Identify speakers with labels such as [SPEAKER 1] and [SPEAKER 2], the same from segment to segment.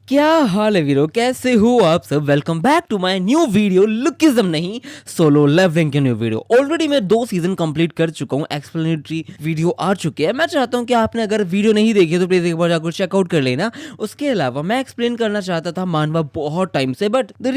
[SPEAKER 1] क्या हाल है वीरो, कैसे हो आप सब। Welcome back to my new video, lookism नहीं सोलो लेवलिंग के न्यू वीडियो। ऑलरेडी मैं 2 सीजन कंप्लीट कर चुका हूँ, एक्सप्लेनेटरी वीडियो आ चुके हैं। मैं चाहता हूँ कि आपने अगर वीडियो नहीं देखी तो प्लीज एक बार जाकर चेकआउट कर लेना। उसके अलावा मैं एक्सप्लेन करना चाहता था मानवा बहुत टाइम से, बट द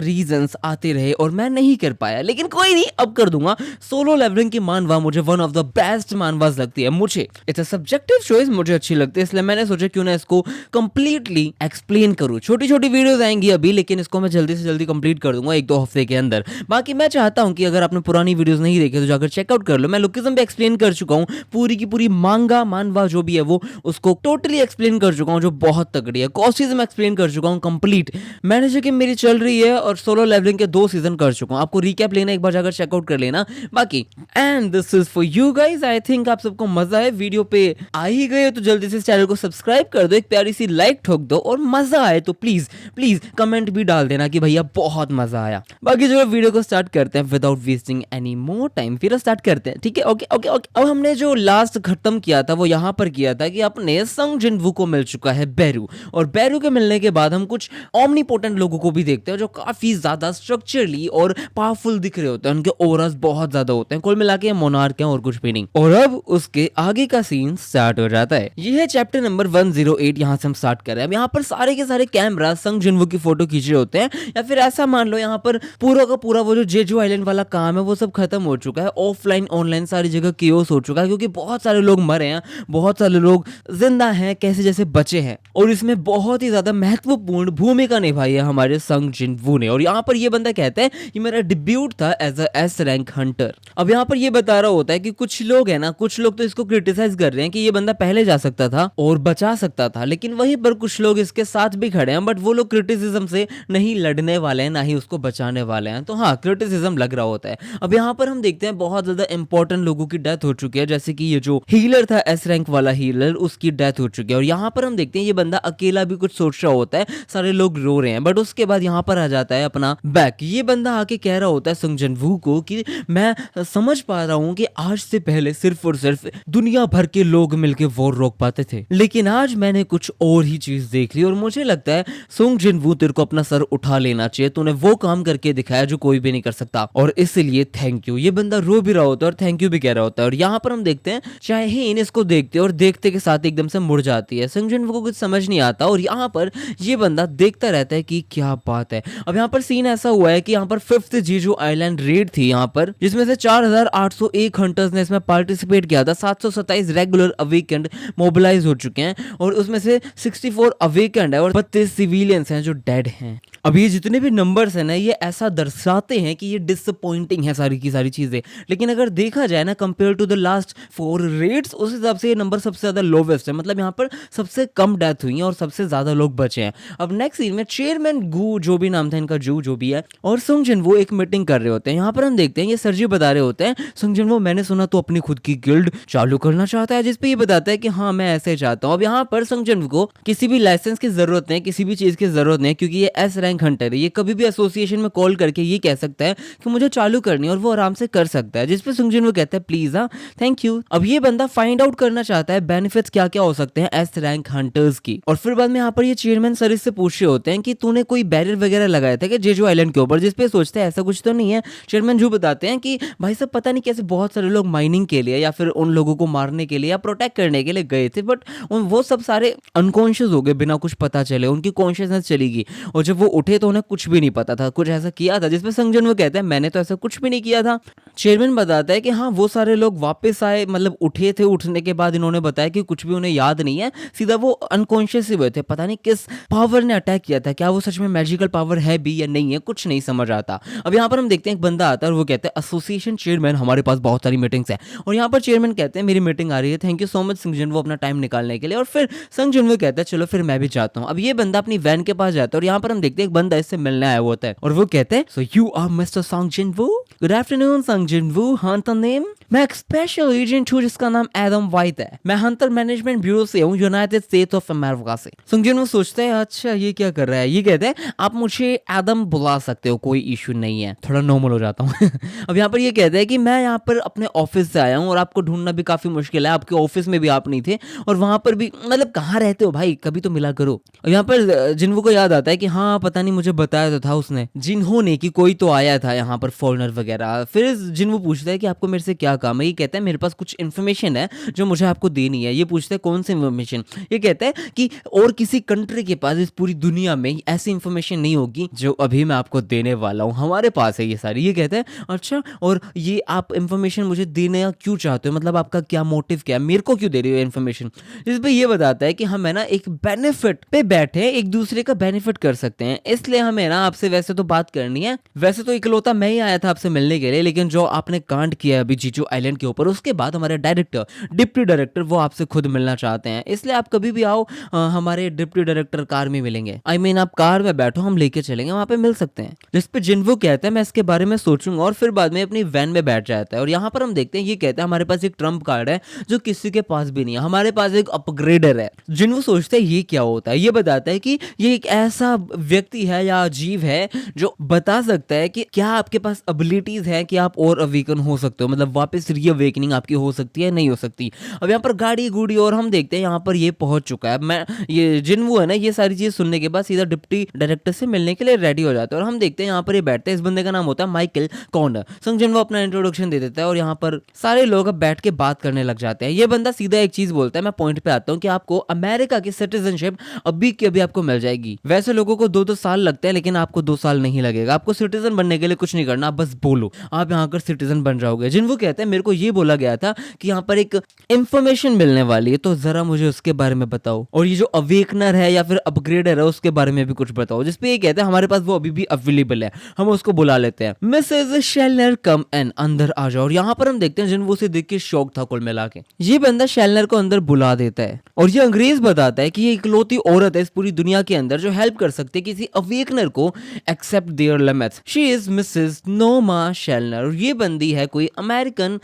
[SPEAKER 1] रीजंस आते रहे और मैं नहीं कर पाया। लेकिन कोई नहीं, अब कर दूंगा। सोलो लेवलिंग की मानवा मुझे वन ऑफ द बेस्ट मानवास लगती है। मुझे इट्स अ सब्जेक्टिव चॉइस, मुझे अच्छी लगती है, इसलिए मैंने सोचा क्यों ना इसको कंप्लीटली एक्सप्लेन करूं। छोटी छोटी वीडियोस आएंगी अभी, लेकिन इसको मैं जल्दी से जल्दी कंप्लीट कर दूंगा 1-2 हफ्ते के अंदर। बाकी मैं चाहता हूं कि अगर आपने पुरानी वीडियोस नहीं देखी तो जाकर चेकआउट कर लो। मैं लुकिज्म भी एक्सप्लेन कर चुका हूं, पूरी की पूरी मांगा मानवा जो भी है वो उसको टोटली एक्सप्लेन कर चुका हूं, जो बहुत तगड़ी है। कॉस्टिज्म एक्सप्लेन कर चुका हूं कंप्लीट। मैनेजर की मेरी चल रही है और सोलो लेवलिंग के 2 सीजन कर चुका हूं। आपको रिकैप लेना, एक बार जाकर चेकआउट कर लेना। बाकी and this is for you guys. I think आप सबको मजा है। वीडियो पे आ ही गए हो तो जल्दी से चैनल को सब्सक्राइब कर दो, एक प्यारी सी लाइक ठोक दो, और मजा आए तो प्लीज प्लीज कमेंट भी डाल देना कि भैया बहुत मजा आया। बाकी जो वीडियो को स्टार्ट करते हैं without wasting any more time, फिर स्टार्ट करते हैं, ठीक है। Okay okay okay. अब हमने जो लास्ट खत्म किया था वो यहाँ पर किया था कि अपने संग जिनवू को मिल चुका है बेरू, और बेरू के मिलने के बाद हम कुछ ओमनीपोटेंट लोगों को भी देखते हैं जो काफी ज्यादा स्ट्रक्चरली और पावरफुल दिख रहे होते हैं। उनके ओरास बहुत ज्यादा होते हैं। कुल मिला के मोनार्क हैं और कुछ भी नहीं। और अब उसके आगे का सीन स्टार्ट हो जाता है। ये है चैप्टर नंबर 108। यहाँ से हम स्टार्ट कर रहे हैं। अब यहाँ पर सारे के सारे कैमरा संग जिनवू की फोटो खींच रहे होते हैं, या फिर ऐसा मान लो यहाँ पर पूरा का पूरा वो जो जेजू आइलैंड वाला काम है वो सब खत्म हो चुका है। ऑफलाइन ऑनलाइन सारी जगह केओस हो चुका है, क्योंकि बहुत सारे लोग मरे हैं, बहुत सारे लोग जिंदा हैं, कैसे जैसे बचे हैं। और इसमें बहुत ही ज्यादा महत्वपूर्ण भूमिका निभाई है हमारे संग जिनवू ने। और यहाँ पर ये बंदा कहता है कि मेरा डिब्यूट था as a S rank hunter. अब यहाँ पर ये बता रहा होता है कि कुछ लोग है ना, कुछ लोग तो इसको क्रिटिसाइज कर रहे हैं कि ये बंदा पहले जा सकता था और बचा सकता था, लेकिन वहीं पर कुछ लोग इसके साथ भी खड़े हैं, बट वो लोग क्रिटिसिज्म से नहीं लड़ने वाले हैं, ना ही उसको बचाने वाले हैं। तो हाँ, क्रिटिसिज्म लग रहा होता है। अब यहाँ पर हम देखते हैं बहुत ज्यादा इंपॉर्टेंट लोगों की डेथ हो चुकी है, जैसे कि ये जो हीलर था एस रैंक वाला हीलर, उसकी डेथ हो चुकी है। और यहाँ पर हम देखते हैं ये बंदा अकेला भी कुछ सोच रहा होता है, सारे लोग रो रहे हैं, बट उसके बाद यहाँ पर आ जाता है अपना बैक। ये बंदा आके कह रहा होता है संग जिनवू को कि मैं समझ पा रहा हूँ कि आज से पहले सिर्फ और सिर्फ दुनिया भर के लोग मिलकर वॉर रोक पाते थे, लेकिन आज मैंने कुछ और ही चीज देख ली, और मुझे लगता है संग जिनवू तेरे को अपना सर उठा लेना चाहिए। तूने वो काम करके दिखाया जो कोई भी नहीं कर सकता, और इसलिए थैंक यू। ये बंदा रो भी रहा होता है और थैंक यू भी कह रहा होता है। और यहाँ पर हम देखते हैं शाहीन इसको देखते हैं और देखते के साथ एकदम से मुड़ जाती है। संग जिनवू को कुछ समझ नहीं आता, और यहाँ पर ये बंदा देखता रहता है कि क्या बात है। अब यहाँ पर सीन ऐसा हुआ है कि यहाँ पर 5th जीजू आइलैंड रेड थी यहाँ पर, जिसमें से 4801 हंटर्स ने इसमें पार्टिसिपेट किया था। 727 रेगुलर अवेकेंड मोबिलाइज हो चुके हैं, और उसमें से 64 अवेकेंड है और 32 सिविलियंस हैं जो डेड हैं। अब ये जितने भी नंबर्स हैं ना, ये ऐसा दर्शाते हैं कि ये डिसअपॉइंटिंग है सारी की सारी चीजें, लेकिन अगर देखा जाए ना compare to the last 4 raids, उस हिसाब से ये नंबर सबसे ज्यादा लोवेस्ट है। मतलब यहाँ पर सबसे कम डेथ हुई है और सबसे ज्यादा लोग बचे हैं। अब नेक्स्ट सीन में चेयरमैन गू, जो भी नाम था इनका, जू जो भी है, और संग जिनवू एक मीटिंग कर रहे होते हैं। यहाँ पर हम देखते हैं ये सरजी बता रहे होते हैं, संग जिनवू मैंने सुना तो अपनी खुद की गिल्ड चालू करना चाहता है, जिसपे ये बताता है कि हाँ मैं ऐसे चाहता हूँ। अब यहाँ पर संग जिनवू को किसी भी लाइसेंस की जरूरत नहीं, किसी भी चीज की जरूरत नहीं, क्योंकि ये एस रैंक हंटर है। ये कभी भी एसोसिएशन में कॉल करके ये कह सकता है कि मुझे चालू करनी है, और वो आराम से कर सकता है, जिसपे संग जिनवू कहता है प्लीज हाँ थैंक यू। अब ये बंदा फाइंड आउट करना चाहता है बेनिफिट्स क्या क्या हो सकते हैं एस रैंक हंटर्स की। और फिर बाद में यहाँ पर ये चेयरमैन सर इससे पूछ रहे होते हैं कि तूने कोई बैरियर वगैरह लगाया था कि जेजू आइलैंड के ऊपर, जिसपे सोचते हैं ऐसा कुछ तो नहीं है। चेयरमैन जू बताते हैं कि भाई सब पता नहीं कैसे बहुत सारे लोग माइनिंग के लिए या फिर उन लोगों को मारने के लिए या प्रोटेक्ट करने के लिए गए थे, बट वो सब सारे अनकॉन्शियस हो गए बिना कुछ पता चले, उनकी कॉन्शियसनेस चली गई, और जब वो उठे तो उन्हें कुछ भी नहीं पता था कुछ ऐसा किया था, जिसपे संग जिनवू कहते हैं मैंने तो ऐसा कुछ भी नहीं किया था। चेयरमैन बताता है कि हाँ वो सारे लोग वापस आए, मतलब उठे थे, उठने के बाद इन्होंने बताया कि कुछ भी उन्हें याद नहीं है, सीधा वो अनकॉन्शियस ही हुए थे। पता नहीं किस पावर ने अटैक किया था, क्या वो सच में मैजिकल पावर है भी या नहीं है, कुछ नहीं समझ आता। अब यहाँ पर हम देखते हैं एक बंदा आता है और वो कहता है एसोसिएशन चेयरमैन हमारे पास बहुत सारी मीटिंग्स हैं, और यहाँ पर चेयरमैन कहते हैं मेरी मीटिंग आ रही है, थैंक यू सो मच संग जिनवू अपना टाइम निकालने के लिए। और फिर संग जिनवू कहता है चलो फिर मैं भी जाता हूँ। अब ये बंदा अपनी वैन के पास जाता है, और यहाँ पर हम देखते हैं एक बंदा इससे मिलने आया होता है, और वो कहते हैं सो यू आर मिस्टर संग जिनवू। गुड आफ्टरनून संग जिनवू, हंटर नेम। मैं एक स्पेशल एजेंट हूँ जिसका नाम एडम वाइट है। मैं हंटर मैनेजमेंट ब्यूरो से हूँ, यूनाइटेड स्टेट्स ऑफ अमेरिका से। संग जिनवू सोचते हैं अच्छा ये क्या कर रहा है, ये कहते हैं आप मुझे एडम बुला सकते हो, कोई इशू नहीं है। थोड़ा नॉर्मल हो जाता हूँ अब यहाँ पर ये कहते हैं कि मैं यहाँ पर अपने ऑफिस से आया हूँ और आपको ढूंढना भी काफी मुश्किल है, आपके ऑफिस में भी आप नहीं थे और वहां पर भी, मतलब कहाँ रहते हो भाई, कभी तो मिला करो। और यहाँ पर जिन्हों को याद आता है कि हाँ पता नहीं मुझे बताया तो था उसने, जिन्होंने कि कोई तो आया था यहाँ पर फॉरेनर वगैरह। फिर जिन्हों पूछता है कि आपको मेरे से क्या काम है, ये कहता है मेरे पास कुछ इन्फॉर्मेशन है जो मुझे आपको देनी है। ये पूछता है कौन सी इन्फॉर्मेशन, ये कहता है कि और किसी कंट्री के पास इस पूरी दुनिया में ऐसी इन्फॉर्मेशन नहीं होगी जो अभी मैं आपको देने वाला हूँ, हमारे पास है ये सारी। ये कहता है अच्छा, और ये आप इन्फॉर्मेशन मुझे देने क्यों चाहते हो, मतलब आपका क्या मोटिव क्या है, मेरे को क्यों दे रही हो इन्फॉर्मेशन। जिस पे ये बताता है कि हम है ना एक बेनिफिट पे बैठे एक दूसरे का बेनिफिट कर सकते हैं, इसलिए हमें ना आपसे वैसे तो बात करनी है। वैसे तो इकलौता मैं ही आया था आपसे मिलने के लिए, लेकिन जो आपने कांड किया अभी जीजू आइलैंड के ऊपर, उसके बाद हमारे डायरेक्टर, डिप्टी डायरेक्टर, वो आपसे खुद मिलना चाहते हैं। इसलिए आप कभी भी आओ, हमारे डिप्टी डायरेक्टर कार में मिलेंगे। आई मीन आप कार में बैठो, हम लेके चलेंगे, वहां पे मिल सकते हैं। जिस पे जिन्वू कहता है मैं इसके बारे में सोचूंगा, और फिर बाद में अपनी वैन में बैठ जाता है। और यहाँ पर हम देखते हैं ये कहता है हमारे पास एक ट्रम्प कार्ड है जो किसी के पास भी नहीं है, हमारे पास एक अपग्रेडर है। जिन्वू सोचते हैं ये क्या होता है, ये बताता है कि ये एक ऐसा व्यक्ति है या जीव है जो बता सकता है कि क्या आपके पास एबिलिटीज है कि आप और अवेकन हो सकते हो, मतलब वापस रीअवेकनिंग आपकी हो सकती है, नहीं हो सकती। अब यहाँ पर गाड़ी गुड़ी, और हम देखते हैं यहाँ पर ये पहुंच चुका है। मैं ये जिन्वू है ना, ये सारी चीज सुनने के बाद सीधा डिप्टी डायरेक्टर से मिलने के लिए रेडी हो जाता है। और हम देखते हैं यहाँ पर ये बैठते हैं, इस बंदे का नाम होता है माइकल कॉर्नर। संग जिन्वू अपना इंट्रोडक्शन दे देता है और यहाँ पर सारे लोग अब बैठ के बात करने लग जाते हैं। ये बंदा सीधा एक चीज बोलता है, मैं पॉइंट पे आता हूँ कि आपको अमेरिका की सिटीजनशिप अभी के अभी आपको मिल जाएगी। वैसे लोगों को 2-2 साल लगते हैं, लेकिन आपको 2 साल नहीं लगेगा। आपको सिटीजन बनने के लिए कुछ नहीं करना, आप बस बोलो, आप यहाँ कर सिटीजन बन जाओगे। जिन्वू कहते हैं मेरे को ये बोला गया था कि यहाँ पर एक इंफॉर्मेशन मिलने वाली है, तो जरा मुझे उसके बारे में बताओ, और ये जो अवेकनर है या फिर अपग्रेडर है उसके बारे में भी कुछ बताओ। जिसपे ये कहते हैं हमारे पास वो अभी भी अवेलेबल है, हम उसको बुला लेते हैं। मिसेज शेलनर कम एंड, अंदर आ जाओ। और यहाँ पर हम देखते हैं जिन्वू से देख के शौक था कुल मिला के। ये बंदा शेलनर को अंदर बुला देता है और ये अंग्रेज बताता है कि ये इकलौती औरत है इस पूरी दुनिया के अंदर जो हेल्प कर सकती है किसी अवेकनर को accept their limits. She is Mrs Noma Shelner. और ये बंदी है कोई अमेरिकन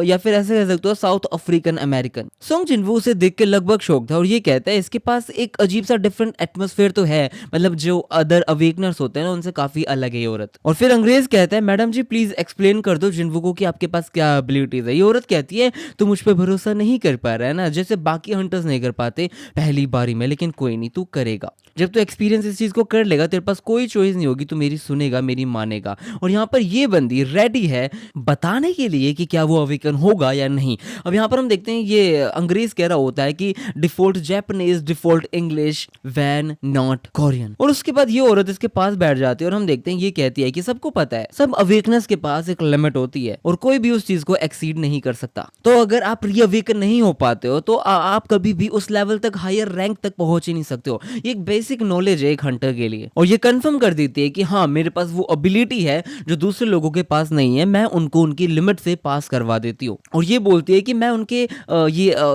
[SPEAKER 1] या फिर ऐसे कह सकते हो साउथ अफ्रीकन अमेरिकन। सोंग जिन्वू उसे देख के लगभग शौक था और ये कहता है इसके पास एक अजीब सा डिफरेंट एटमॉस्फेयर तो है, मतलब जो अदर अवेकनर्स होते हैं ना उनसे काफी अलग है ये औरत। और फिर अंग्रेज कहता है मैडम जी प्लीज एक्सप्लेन कर दो जिन्वू को कि आपके पास क्या एबिलिटीज है। ये औरत कहती है तू मुझ पे भरोसा नहीं कर पा रहा है ना, जैसे बाकी हंटर्स नहीं कर पाते पहली बारी में, लेकिन कोई नहीं, तू करेगा। जब तू एक्सपीरियंस इस चीज को कर लेगा तेरे पास कोई चॉइस नहीं होगी, तू मेरी सुनेगा, मेरी मानेगा। और यहाँ पर ये बंदी रेडी है बताने के लिए कि क्या वो अवेकन होगा या नहीं। अब यहाँ पर हम देखते हैं ये अंग्रेज कह रहा होता है कि default Japanese, default English, when not Korean. और उसके बाद ये औरत इसके पास बैठ जाती है और हम देखते हैं ये कहती है कि सबको पता है सब अवेकनेस के पास एक लिमिट होती है और कोई भी उस चीज को एक्सीड नहीं कर सकता। तो अगर आप रीअवेकन नहीं हो पाते हो तो आप कभी भी उस लेवल तक, हायर रैंक तक पहुंच ही नहीं सकते हो। ये एक बेसिक नॉलेज है एक हंटर के लिए। और ये कंफर्म कर देती है कि हाँ मेरे पास वो एबिलिटी है जो दूसरे लोगों के पास नहीं है, मैं उनको उनकी लिमिट से पास करवा देती हूँ। और ये बोलती है कि मैं उनके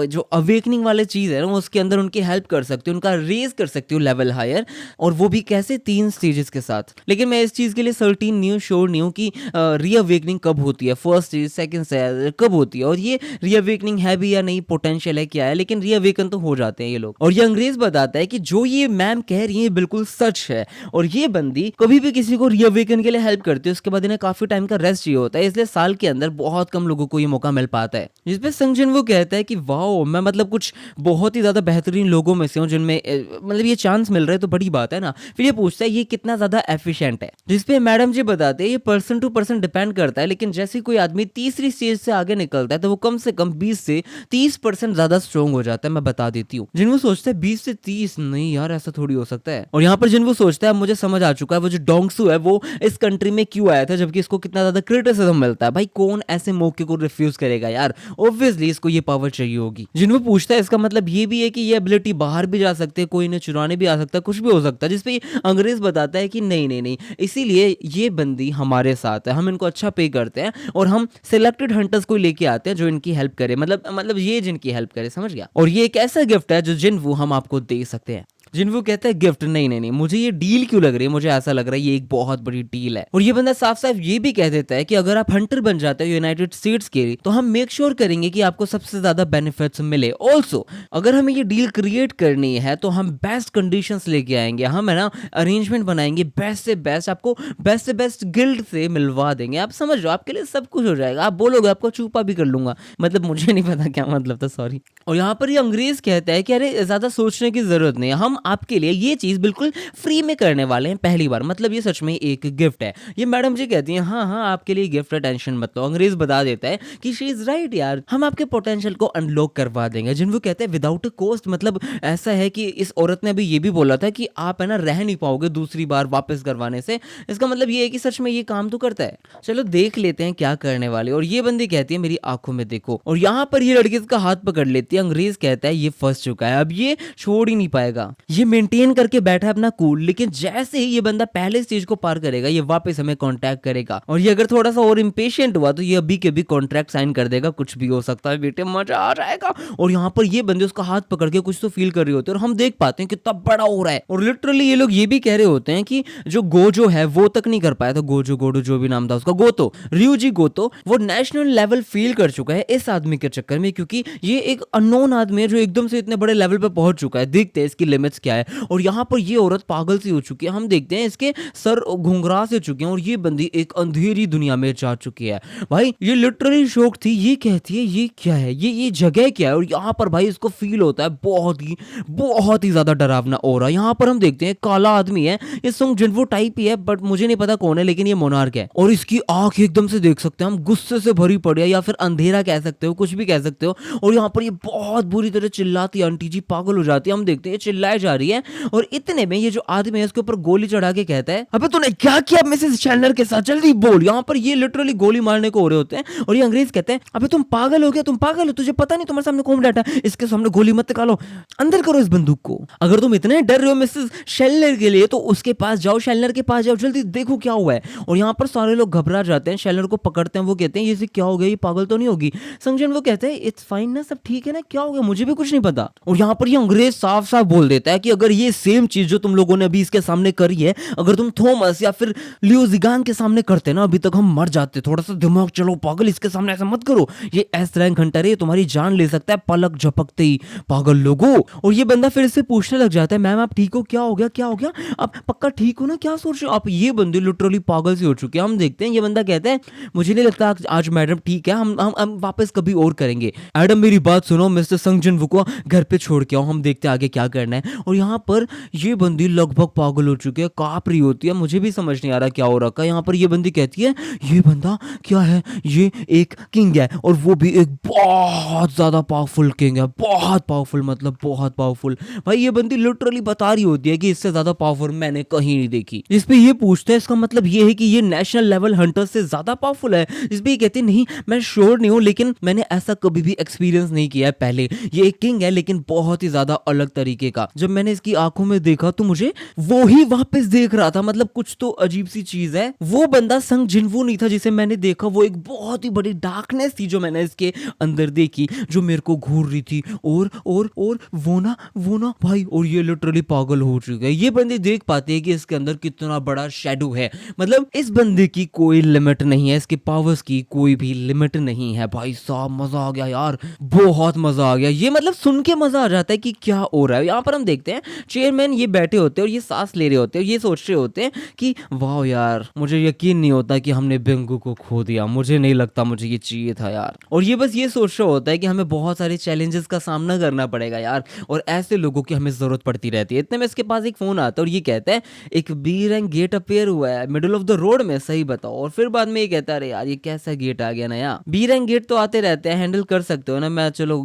[SPEAKER 1] जो अवेकनिंग वाले चीज है ना उसके अंदर उनकी हेल्प कर सकती हूँ, उनका रेज कर सकती हूँ लेवल हायर, और वो भी कैसे 3 स्टेजेस के साथ। लेकिन मैं इस चीज के लिए सर्टेन नहीं हूँ, श्योर नहीं हूँ कि रीअवेकनिंग कब होती है, फर्स्ट स्टेज, सेकंड स्टेज कब होती है, और ये रीअवेकनिंग है भी या नहीं, पोटेंशियल है क्या है, लेकिन रीअवेकन तो हो जाते हैं ये लोग। और ये अंग्रेज बताता है कि जो ये मैम कह रही है बिल्कुल सच है, और ये बंदी कभी भी किसी को रीअवेकन के लिए हेल्प करती है उसके बाद इन्हें काफी टाइम का रेस्ट चाहिए होता है, इसलिए साल के अंदर बहुत कम लोगों को ये मौका मिल पाता है। जिसपे संग जिन्वू कहता है कि वाओ मैं मतलब कुछ बहुत ही ज्यादा बेहतरीन लोगों में से हूँ जिनमें मतलब ये चांस मिल रहा है तो बड़ी बात है ना। फिर ये पूछता है ये कितना ज्यादा एफिशिएंट है, जिसपे मैडम जी बताते हैं ये पर्सन टू पर्सन डिपेंड करता है, लेकिन जैसे कोई आदमी तीसरी स्टेज से आगे निकलता है तो वो कम से कम 20 से 30% ज्यादा स्ट्रॉन्ग हो जाता है, मैं बता देती हूँ। जिन्वू सोचता है 20 से 30 नहीं यार ऐसा थोड़ी हो सकता है। और यहाँ पर जिन्वू सोचता है मुझे समझ आ चुका है वो जो डोंगसू है वो इस कंट्री में क्यों आया था जबकि इसको कितना ज्यादा क्रिटिसिज्म मिलता है। भाई कौन ऐसे मौके को रिफ्यूज करेगा यार, ऑब्वियसली इसको ये पावर चाहिए होगी। जिन्वू पूछता है इसका मतलब ये भी है कि ये एबिलिटी बाहर भी जा सकते हैं, कोई इन्हें चुराने भी आ सकता है, कुछ भी हो सकता है। जिसपे अंग्रेज बताता है कि नहीं नहीं नहीं, इसीलिए ये बंदी हमारे साथ है, हम इनको अच्छा पे करते हैं और हम सिलेक्टेड हंटर्स को लेके आते हैं जो इनकी हेल्प करे, मतलब ये जिनकी हेल्प करे, समझ गया। और ये एक ऐसा गिफ्ट है जो जिन्वू हम आपको दे सकते हैं। जिनवू कहता है गिफ्ट, नहीं नहीं नहीं, मुझे ये डील क्यों लग रही है, मुझे ऐसा लग रहा है ये एक बहुत बड़ी डील है। और ये बंदा साफ साफ ये भी कह देता है कि अगर आप हंटर बन जाते हो यूनाइटेड स्टेट्स के लिए तो हम मेक श्योर करेंगे कि आपको सबसे ज्यादा बेनिफिट्स मिले। ऑल्सो अगर हमें ये डील क्रिएट करनी है तो हम बेस्ट कंडीशंस लेके आएंगे, हम है ना अरेंजमेंट बनाएंगे बेस्ट से बेस्ट, आपको बेस्ट से बेस्ट गिल्ड से मिलवा देंगे। आप समझ रहे हो, आपके लिए सब कुछ हो जाएगा, आप बोलोगे आपको चूपा भी कर लूंगा, मतलब मुझे नहीं पता क्या मतलब था, सॉरी। और यहाँ पर ये अंग्रेज कहता है कि अरे ज्यादा सोचने की जरूरत नहीं है, हम आपके लिए ये चीज बिल्कुल फ्री में करने वाले हैं पहली बार, मतलब ये सच में एक गिफ्ट है। ये मैडम जी कहती हैं हाँ हाँ आपके लिए गिफ्ट है, टेंशन मत लो। अंग्रेज बता देता है कि शी इज राइट यार, हम आपके पोटेंशियल को अनलॉक करवा देंगे। जिनको कहते हैं विदाउट अ कॉस्ट, मतलब ऐसा है कि इस औरत ने अभी ये भी बोला था कि आप है ना रह नहीं पाओगे दूसरी बार वापस करवाने से, इसका मतलब ये है कि सच में ये काम तो करता है। चलो देख लेते हैं क्या करने वाले। और ये बंदी कहती है मेरी आंखों में देखो, और यहाँ पर ये लड़की इसका हाथ पकड़ लेती है। अंग्रेज कहता है ये फंस चुका है, अब ये छोड़ ही नहीं पाएगा, ये मेंटेन करके बैठा है अपना कूल, लेकिन जैसे ही ये बंदा पहले स्टेज को पार करेगा ये वापस हमें कांटेक्ट करेगा, और ये अगर थोड़ा सा और इंपेशेंट हुआ तो ये अभी के भी कॉन्ट्रैक्ट साइन कर देगा, कुछ भी हो सकता है बेटे, मजा आ जाएगा। और यहाँ पर ये बंदे उसका हाथ पकड़ के कुछ तो फील कर रहे होते हैं, और हम देख पाते हैं कितना बड़ा हो रहा है। और लिटरली ये लोग ये भी कह रहे होते हैं कि जो गोजो है वो तक नहीं कर पाया था, गोजो गोडो जो भी नाम था उसका, गोतो, ryuji गोतो, वो नेशनल लेवल फील कर चुका है इस आदमी के चक्कर में, क्योंकि ये एक अननोन आदमी है जो एकदम से इतने बड़े लेवल पे पहुंच चुका है। देखते हैं इसकी लिमिट्स क्या है। और यहाँ पर ये औरत पागल सी हो चुकी है, हम देखते हैं इसके सर घुंघरा से चुके हैं, और ये बंदी एक अंधेरी दुनिया में जा चुकी है। भाई ये लिटरली शॉक थी, ये कहती है ये क्या है, ये जगह क्या है। और यहाँ पर भाई इसको फील होता है बहुत ही ज्यादा डरावना ऑरा। यहाँ पर हम देखते हैं काला आदमी है, ये सुंग जिनवो टाइप ही है, बट मुझे नहीं पता कौन है, लेकिन ये मोनार्क है। और इसकी आंख एकदम से देख सकते हैं हम गुस्से से भरी पड़ी है, या फिर अंधेरा कह सकते हो, कुछ भी कह सकते हो। और यहाँ पर ये बहुत बुरी तरह चिल्लाती है, आंटी जी पागल हो जाती है। हम देखते हैं चिल्लाए जा रही है, और इतने में ये जो आदमी है उसके ऊपर गोली चढ़ा के कहता है अबे तूने क्या किया मिसेस चैनलर के साथ, जल्दी बोल। यहाँ पर ये लिटरली गोली मारने को हो रहे होते हैं, और ये अंग्रेज कहते हैं अबे तुम पागल हो गया, तुम पागल हो, तुझे पता नहीं तुम्हारे सामने कौन बैठा है, इसके सामने गोली मत निकालो, अंदर करो इस बंदूक को। अगर तुम इतने डर रहे हो मिसेस शेलनर के लिए तो उसके पास जाओ, शेलनर के पास जाओ, जल्दी देखो क्या हुआ है। और यहाँ पर सारे लोग घबरा जाते हैं, शेलनर को पकड़ते हैं, वो कहते हैं ये क्या हो गया, ये पागल तो नहीं होगी। संजन वो कहते हैं इट्स फाइन ना, सब ठीक है ना, क्या हो गया, मुझे भी कुछ नहीं पता। और यहाँ पर ये अंग्रेज साफ साफ बोल देता है कि अगर ये सेम चीज जो तुम लोगों ने अभी इसके सामने करी है अगर तुम थॉमस या फिर लियो जिगान के सामने करते ना, अभी तक हम मर जाते। थोड़ा सा दिमाग चलो पागल, इसके सामने ऐसा मत करो, ये एस रैंक हंटर है, तुम्हारी जान ले सकता है पलक झपकते ही, पागल लोगों। और ये बंदा फिर से पूछने लग जाता है मैम आप ठीक हो, क्या हो गया, क्या हो गया, आप पक्का ठीक हो ना, क्या सोच रहे हो आप। ये बंदे लिटरली पागल से हो चुके हैं। हम देखते हैं ये बंदा कहता है मुझे नहीं लगता आज मैडम ठीक है, हम वापस कभी और करेंगे। एडम मेरी बात सुनो, मिस्टर संजन को घर पे छोड़ के आओ, हम देखते हैं आगे क्या करना है। और यहाँ पर ये बंदी लगभग पागल हो चुकी है, कांप रही होती है, मुझे भी समझ नहीं आ रहा क्या हो रखा है। यहाँ पर ये बंदी कहती है ये बंदा क्या है, ये एक किंग है, और वो भी एक बहुत ज्यादा पावरफुल किंग है, बहुत पावरफुल, मतलब बहुत पावरफुल। भाई ये बंदी लिटरली बता रही होती है कि इससे ज्यादा पावरफुल मैंने कहीं नहीं देखी। इस पे ये पूछता है इसका मतलब ये है कि ये नेशनल लेवल हंटर से ज्यादा पावरफुल है। इस पे ये कहती नहीं मैं श्योर नहीं हूँ, लेकिन मैंने ऐसा कभी भी एक्सपीरियंस नहीं किया है पहले। ये एक किंग है लेकिन बहुत ही ज्यादा अलग तरीके का। जब मैंने इसकी आंखों में देखा तो मुझे वो ही वापस देख रहा था, मतलब कुछ तो अजीब सी चीज है। वो बंदा संग जिनवू नहीं था जिसे मैंने देखा, वो एक बहुत ही बड़ी डार्कनेस थी जो मैंने इसके अंदर देखी, जो मेरे को घूर रही थी। और वो ना भाई, और ये लिटरली पागल हो चुका है। ये बंदे देख पाते हैं कि इसके अंदर कितना बड़ा शैडो है, मतलब इस बंदे की कोई लिमिट नहीं है, इसके पावर्स की कोई भी लिमिट नहीं है। भाई साहब मजा आ गया यार, बहुत मजा आ गया। ये मतलब सुन के मजा आ जाता है कि क्या हो रहा है। यहाँ पर हम देखते हैं चेयरमैन ये बैठे होते हैं और ये सांस ले रहे होते हैं, ये सोच रहे होते हैं कि वाह यार मुझे यकीन नहीं होता कि हमने बिंगू को खो दिया, मुझे नहीं लगता मुझे ये चाहिए था यार। और ये बस ये सोच रहा होता है कि हमें बहुत सारे चैलेंजेस का सामना करना पड़ेगा यार, और ऐसे लोगों की हमें जरूरत पड़ती रहती है। इतने में इसके पास एक फोन आता है और ये कहता है एक बी रैंक गेट अपीयर हुआ है मिडिल ऑफ द रोड में, सही बताओ। और फिर बाद में ये कहता है अरे यार ये कैसा गेट आ गया ना यार, बी रैंक गेट तो आते रहते हैं, हैंडल कर सकते हो ना, मैं चलो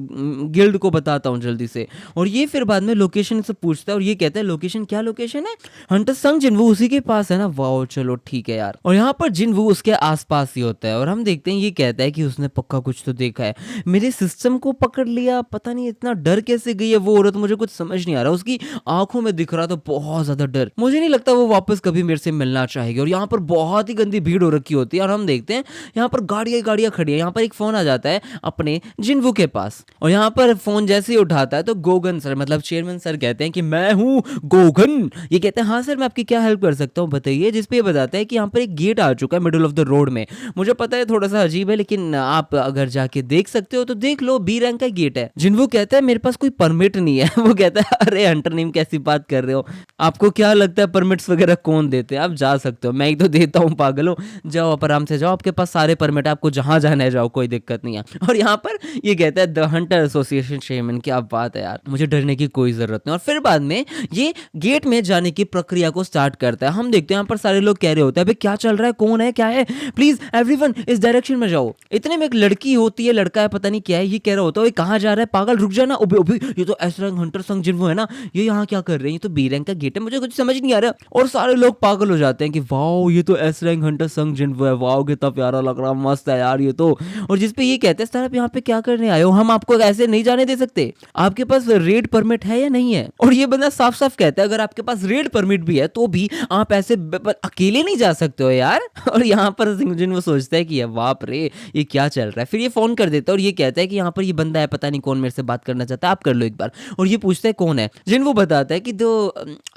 [SPEAKER 1] गिल्ड को बताता हूँ जल्दी से। और ये फिर बाद में लोकेशन से पूछता है और ये कहता है लोकेशन, क्या लोकेशन है, हंटर संग जिनवू उसी के पास है ना, वाओ चलो ठीक है यार। और यहाँ पर जिनवू उसके आसपास ही होता है और हम देखते हैं ये कहता है कि उसने पक्का कुछ तो देखा है, मेरे सिस्टम को पकड़ लिया, पता नहीं इतना डर कैसे गई है वो औरत, मुझे कुछ समझ नहीं आ रहा। उसकी आंखों में दिख रहा था बहुत ज्यादा डर, मुझे नहीं लगता वो वापस कभी मेरे से मिलना चाहेगी। और यहाँ पर बहुत ही गंदी भीड़ हो रखी होती है और हम देखते हैं यहाँ पर गाड़ियां खड़ी है। यहाँ पर एक फोन आ जाता है अपने जिनवू के पास और यहाँ पर फोन जैसे ही उठाता है तो गोगन सर मतलब चेयरमैन सर कहते कहते हैं कि मैं हूँ गोगन। ये कहते हैं हाँ सर मैं आपकी क्या हेल्प कर सकता हूँ बताइए, जिसपे ये बताता है कि यहाँ पर एक गेट आ चुका है मिडिल ऑफ द रोड में। मुझे पता है थोड़ा सा अजीब है, लेकिन आप अगर जाके देख सकते हो तो देख लो, बी रैंक का गेट है। जिन्वो कहता है मेरे पास कोई परमिट नहीं है। वो कहता है अरे हंटर नेम कैसी बात कर रहे हो, आपको क्या लगता है परमिट्स वगैरह कौन देते हैं, आप जा सकते हो, मैं ही तो देता हूँ पागलो, जाओ आप आराम से जाओ, आपके पास सारे परमिट है, आपको जहां जाना है जाओ, कोई दिक्कत नहीं है। और यहाँ पर ये कहता है द हंटर एसोसिएशन शेमन, क्या बात है यार, मुझे डरने की कोई जरूरत नहीं। और फिर बाद में ये गेट में जाने की प्रक्रिया को स्टार्ट करता है। हम देखते हैं यहाँ पर सारे लोग कह रहे होते हैं क्या चल रहा है, कौन है, क्या है, प्लीज एवरीवन इस डायरेक्शन में जाओ। इतने में एक लड़की होती है, लड़का है पता नहीं क्या है, ये कह रहा होता है कहाँ जा रहा है पागल, रुक जाना, ये तो एस रैंक हंटर संग जिन्वो है ना, ये यहाँ क्या कर रहे हैं, ये तो बी रैंक का गेट है, मुझे कुछ समझ नहीं आ रहा। और सारे लोग पागल हो जाते हैं कि वाओ ये तो एस रैंक हंटर संग जिन्वो है, वाओ कितना प्यारा लग रहा, मस्त है यार ये तो। और जिसपे ये कहते हैं सर आप यहाँ पे क्या करने आए हो, हम आपको ऐसे नहीं जाने दे सकते, आपके पास रेड परमिट है या नहीं है। और ये बंदा साफ साफ कहता है अगर आपके पास रेड परमिट भी है तो भी आप ऐसे अकेले नहीं जा सकते हो यार। और यहाँ पर जिन्वो सोचता है कि बाप रे ये क्या चल रहा है। फिर ये फोन कर देता है और ये कहता है कि यहाँ पर ये बंदा है पता नहीं कौन मेरे से बात करना चाहता है, आप कर लो एक बार। और ये पूछता है कौन है, जिन्वो बताता है कि दो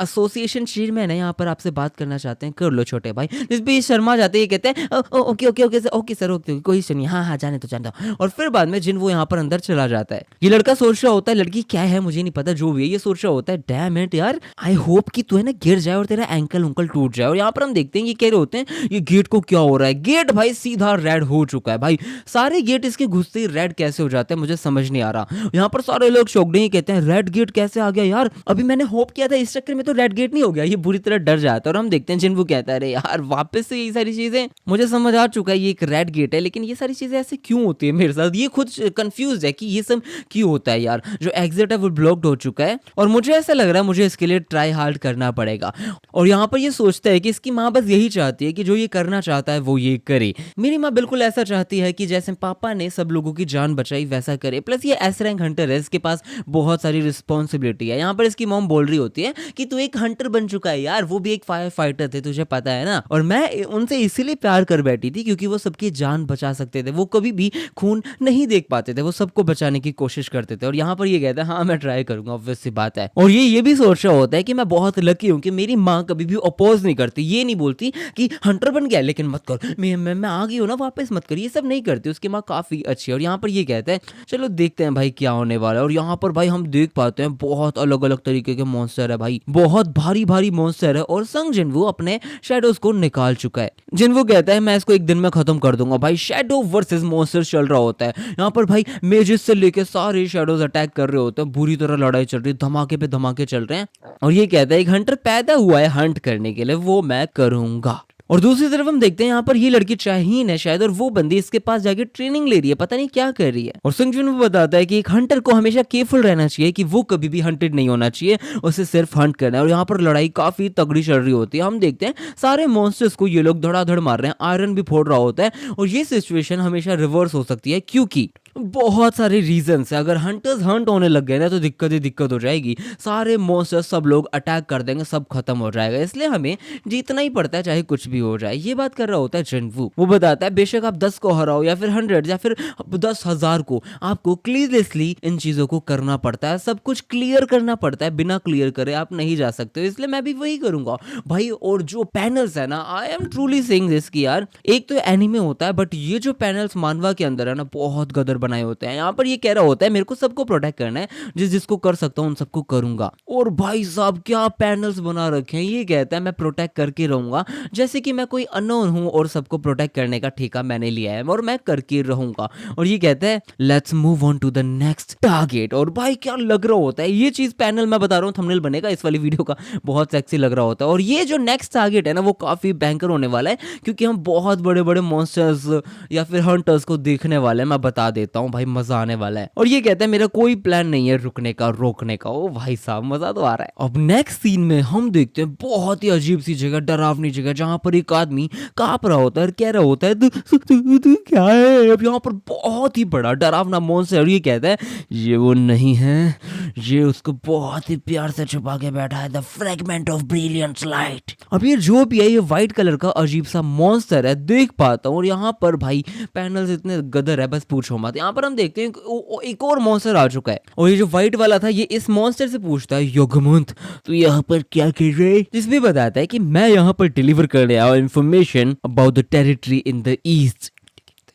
[SPEAKER 1] एसोसिएशन चेयरमैन है यहाँ पर आपसे बात करना चाहते हैं, कर लो छोटे भाई। जिस पे ये शर्मा जाते हैं, ये कहते हैं okay okay okay sir, okay sir okay कोई इशू नहीं, हाँ हाँ जाने तो जाने दो। और फिर बाद में जिन्वो यहाँ पर अंदर चला जाता है। ये लड़का सोच रहा होता है, लड़की क्या है मुझे नहीं पता, जो भी है ये सोच रहा होता है डैम इट यार, आई होप कि तू है ना गिर जाए और तेरा एंकल उंकल टूट जाए। और यहाँ पर हम देखते हैं ये कह रहे होते हैं ये गेट को क्या हो रहा है, गेट भाई सीधा रेड हो चुका है भाई, सारे गेट इसके घुसते ही रेड कैसे हो जाते हैं मुझे समझ नहीं आ रहा। यहाँ पर सारे लोग शॉक्ड हैं, कहते हैं रेड गेट कैसे आ गया यार, अभी मैंने होप किया था इस चक्कर में तो रेड गेट नहीं हो गया। ये बुरी तरह डर जाता है। और हम देखते हैं जिन्वो कहता है अरे यार वापस से ये सारी चीजें मुझे समझ आ चुका है, ये एक रेड गेट है, लेकिन ये सारी चीजें ऐसे क्यों होती है मेरे साथ, ये खुद कंफ्यूज है कि ये सब क्यों होता है यार। जो एग्जिट है वो ब्लॉक्ड हो चुका है और मुझे ऐसा लग रहा है मुझे इसके लिए ट्राई हार्ड करना पड़ेगा। और यहाँ पर ये सोचता है कि इसकी माँ बस यही चाहती है कि जो ये करना चाहता है वो ये करे। मेरी माँ बिल्कुल ऐसा चाहती है कि जैसे पापा ने सब लोगों की जान बचाई वैसा करे, प्लस ये एस रैंक हंटर है, इसके पास बहुत सारी रिस्पॉन्सिबिलिटी है। यहाँ पर इसकी मॉम बोल रही होती है कि तू एक हंटर बन चुका है यार, वो भी एक फायर फाइटर थे तुझे पता है ना, और मैं उनसे इसीलिए प्यार कर बैठी थी क्योंकि वो सबकी जान बचा सकते थे, वो कभी भी खून नहीं देख पाते थे, वो सबको बचाने की कोशिश करते थे। और यहाँ पर ये कहता है हाँ मैं ट्राई करूंगा, ऑब्वियस सी बात है। और ये भी सोच रहा होता है कि मैं बहुत लकी हूँ कि मेरी माँ कभी भी अपोज नहीं करती, ये नहीं बोलती कि हंटर बन गया लेकिन मत कर, मैं आ गई हूँ ना वापस मत कर, ये सब नहीं करती, उसकी माँ काफी अच्छी है। और यहाँ पर ये कहता है चलो देखते हैं भाई क्या होने वाला है। और यहाँ पर भाई हम देख पाते हैं बहुत अलग अलग तरीके के मॉन्स्टर है भाई, बहुत भारी भारी मॉन्स्टर है। और संग जिन्वो अपने शैडोज को निकाल चुका है। जिन्वो कहता है मैं इसको एक दिन में खत्म कर दूंगा। भाई शैडो वर्सेस मॉन्स्टर चल रहा होता है यहाँ पर, भाई मेजेस से लेके सारे शैडोज अटैक कर रहे होते हैं, बुरी तरह लड़ाई चल रही है, धमाके पे धमाके चल रहे हैं। और ये कहता है एक हंटर पैदा हुआ है हंट करने के लिए, वो मैं करूंगा। और दूसरी तरफ हम देखते हैं यहाँ पर ये लड़की शाहीन है शायद, और वो बंदी इसके पास जाके ट्रेनिंग ले रही है, पता नहीं क्या कर रही है। और संग जिन्वो बताता है कि एक हंटर को हमेशा केयरफुल रहना चाहिए कि वो कभी भी हंटेड नहीं होना चाहिए, उसे सिर्फ हंट करना है। और यहाँ पर लड़ाई काफी तगड़ी चल रही होती है। हम देखते हैं सारे मॉन्स्टर्स को ये लोग धड़ाधड़ मार रहे हैं, आयरन भी फोड़ रहा होता है। और ये सिचुएशन हमेशा रिवर्स हो सकती है क्योंकि बहुत सारे रीजंस है, अगर हंटर्स हंट होने लग गए ना तो दिक्कत ही दिक्कत हो जाएगी, सारे मॉन्स्टर्स सब लोग अटैक कर देंगे, सब खत्म हो जाएगा, इसलिए हमें जीतना ही पड़ता है चाहे कुछ भी हो जाए। ये बात कर रहा होता है जिन्वो। वो बताता है बेशक आप 10 को हराओ या फिर 100 या फिर 10,000 को, आपको क्लियरली इन चीजों को करना पड़ता है, सब कुछ क्लियर करना पड़ता है, बिना क्लियर करे आप नहीं जा सकते, इसलिए मैं भी वही करूंगा भाई। और जो पैनल्स है ना, I am truly saying this कि यार एक तो एनीमे होता है बट ये जो पैनल्स मानवा के अंदर है ना बहुत गदर बनाए होते हैं। यहाँ पर ये कह रहा होता है मेरे को सबको प्रोटेक्ट करना है, जिसको कर सकता हूँ उन सबको करूंगा। और भाई साहब क्या पैनल्स बना रखे हैं, ये कहता है मैं प्रोटेक्ट करके रहूंगा, जैसे कि मैं कोई अननोन हूँ और सबको प्रोटेक्ट करने का ठेका मैंने लिया है और मैं करके रहूंगा। और ये कहता है let's move on to the next target. और भाई क्या लग रहा होता है ये चीज, पैनल मैं बता रहा हूँ थंबनेल बनेगा इस वाली वीडियो का, बहुत सेक्सी लग रहा होता है। और ये जो नेक्स्ट टारगेट है ना वो काफी बैंकर होने वाला है क्योंकि हम बहुत बड़े बड़े मॉन्स्टर्स या फिर हंटर्स को देखने वाले हैं, मैं बता देता हूँ भाई मजा आने वाला है। और ये कहता है मेरा कोई प्लान नहीं है रुकने का रोकने का। ओ भाई साहब मजा तो आ रहा है। अब नेक्स्ट सीन में हम देखते हैं बहुत ही अजीब सी जगह, डरावनी जगह, जहां पर एक आदमी कांप रहा होता है और कह रहा होता है तू क्या है। अब यहाँ पर बहुत ही बड़ा डरावना मॉन्स्टर, ये कहता है ये वो नहीं है, ये उसको बहुत ही प्यार से छुपा के बैठा है, the fragment of brilliant light. अब ये जो भी है ये व्हाइट कलर का अजीब सा मॉन्स्टर है, देख पाता हूँ। और यहाँ पर भाई पैनल्स इतने गदर है बस पूछो मत। यहाँ पर हम देखते हैं एक और मॉन्स्टर आ चुका है और ये जो व्हाइट वाला था ये इस मॉन्स्टर से पूछता है योगमंत तू यहाँ पर क्या कर रहे है, जिसमें बताता है कि मैं यहाँ पर डिलीवर करने आया हूँ information about the territory in the east,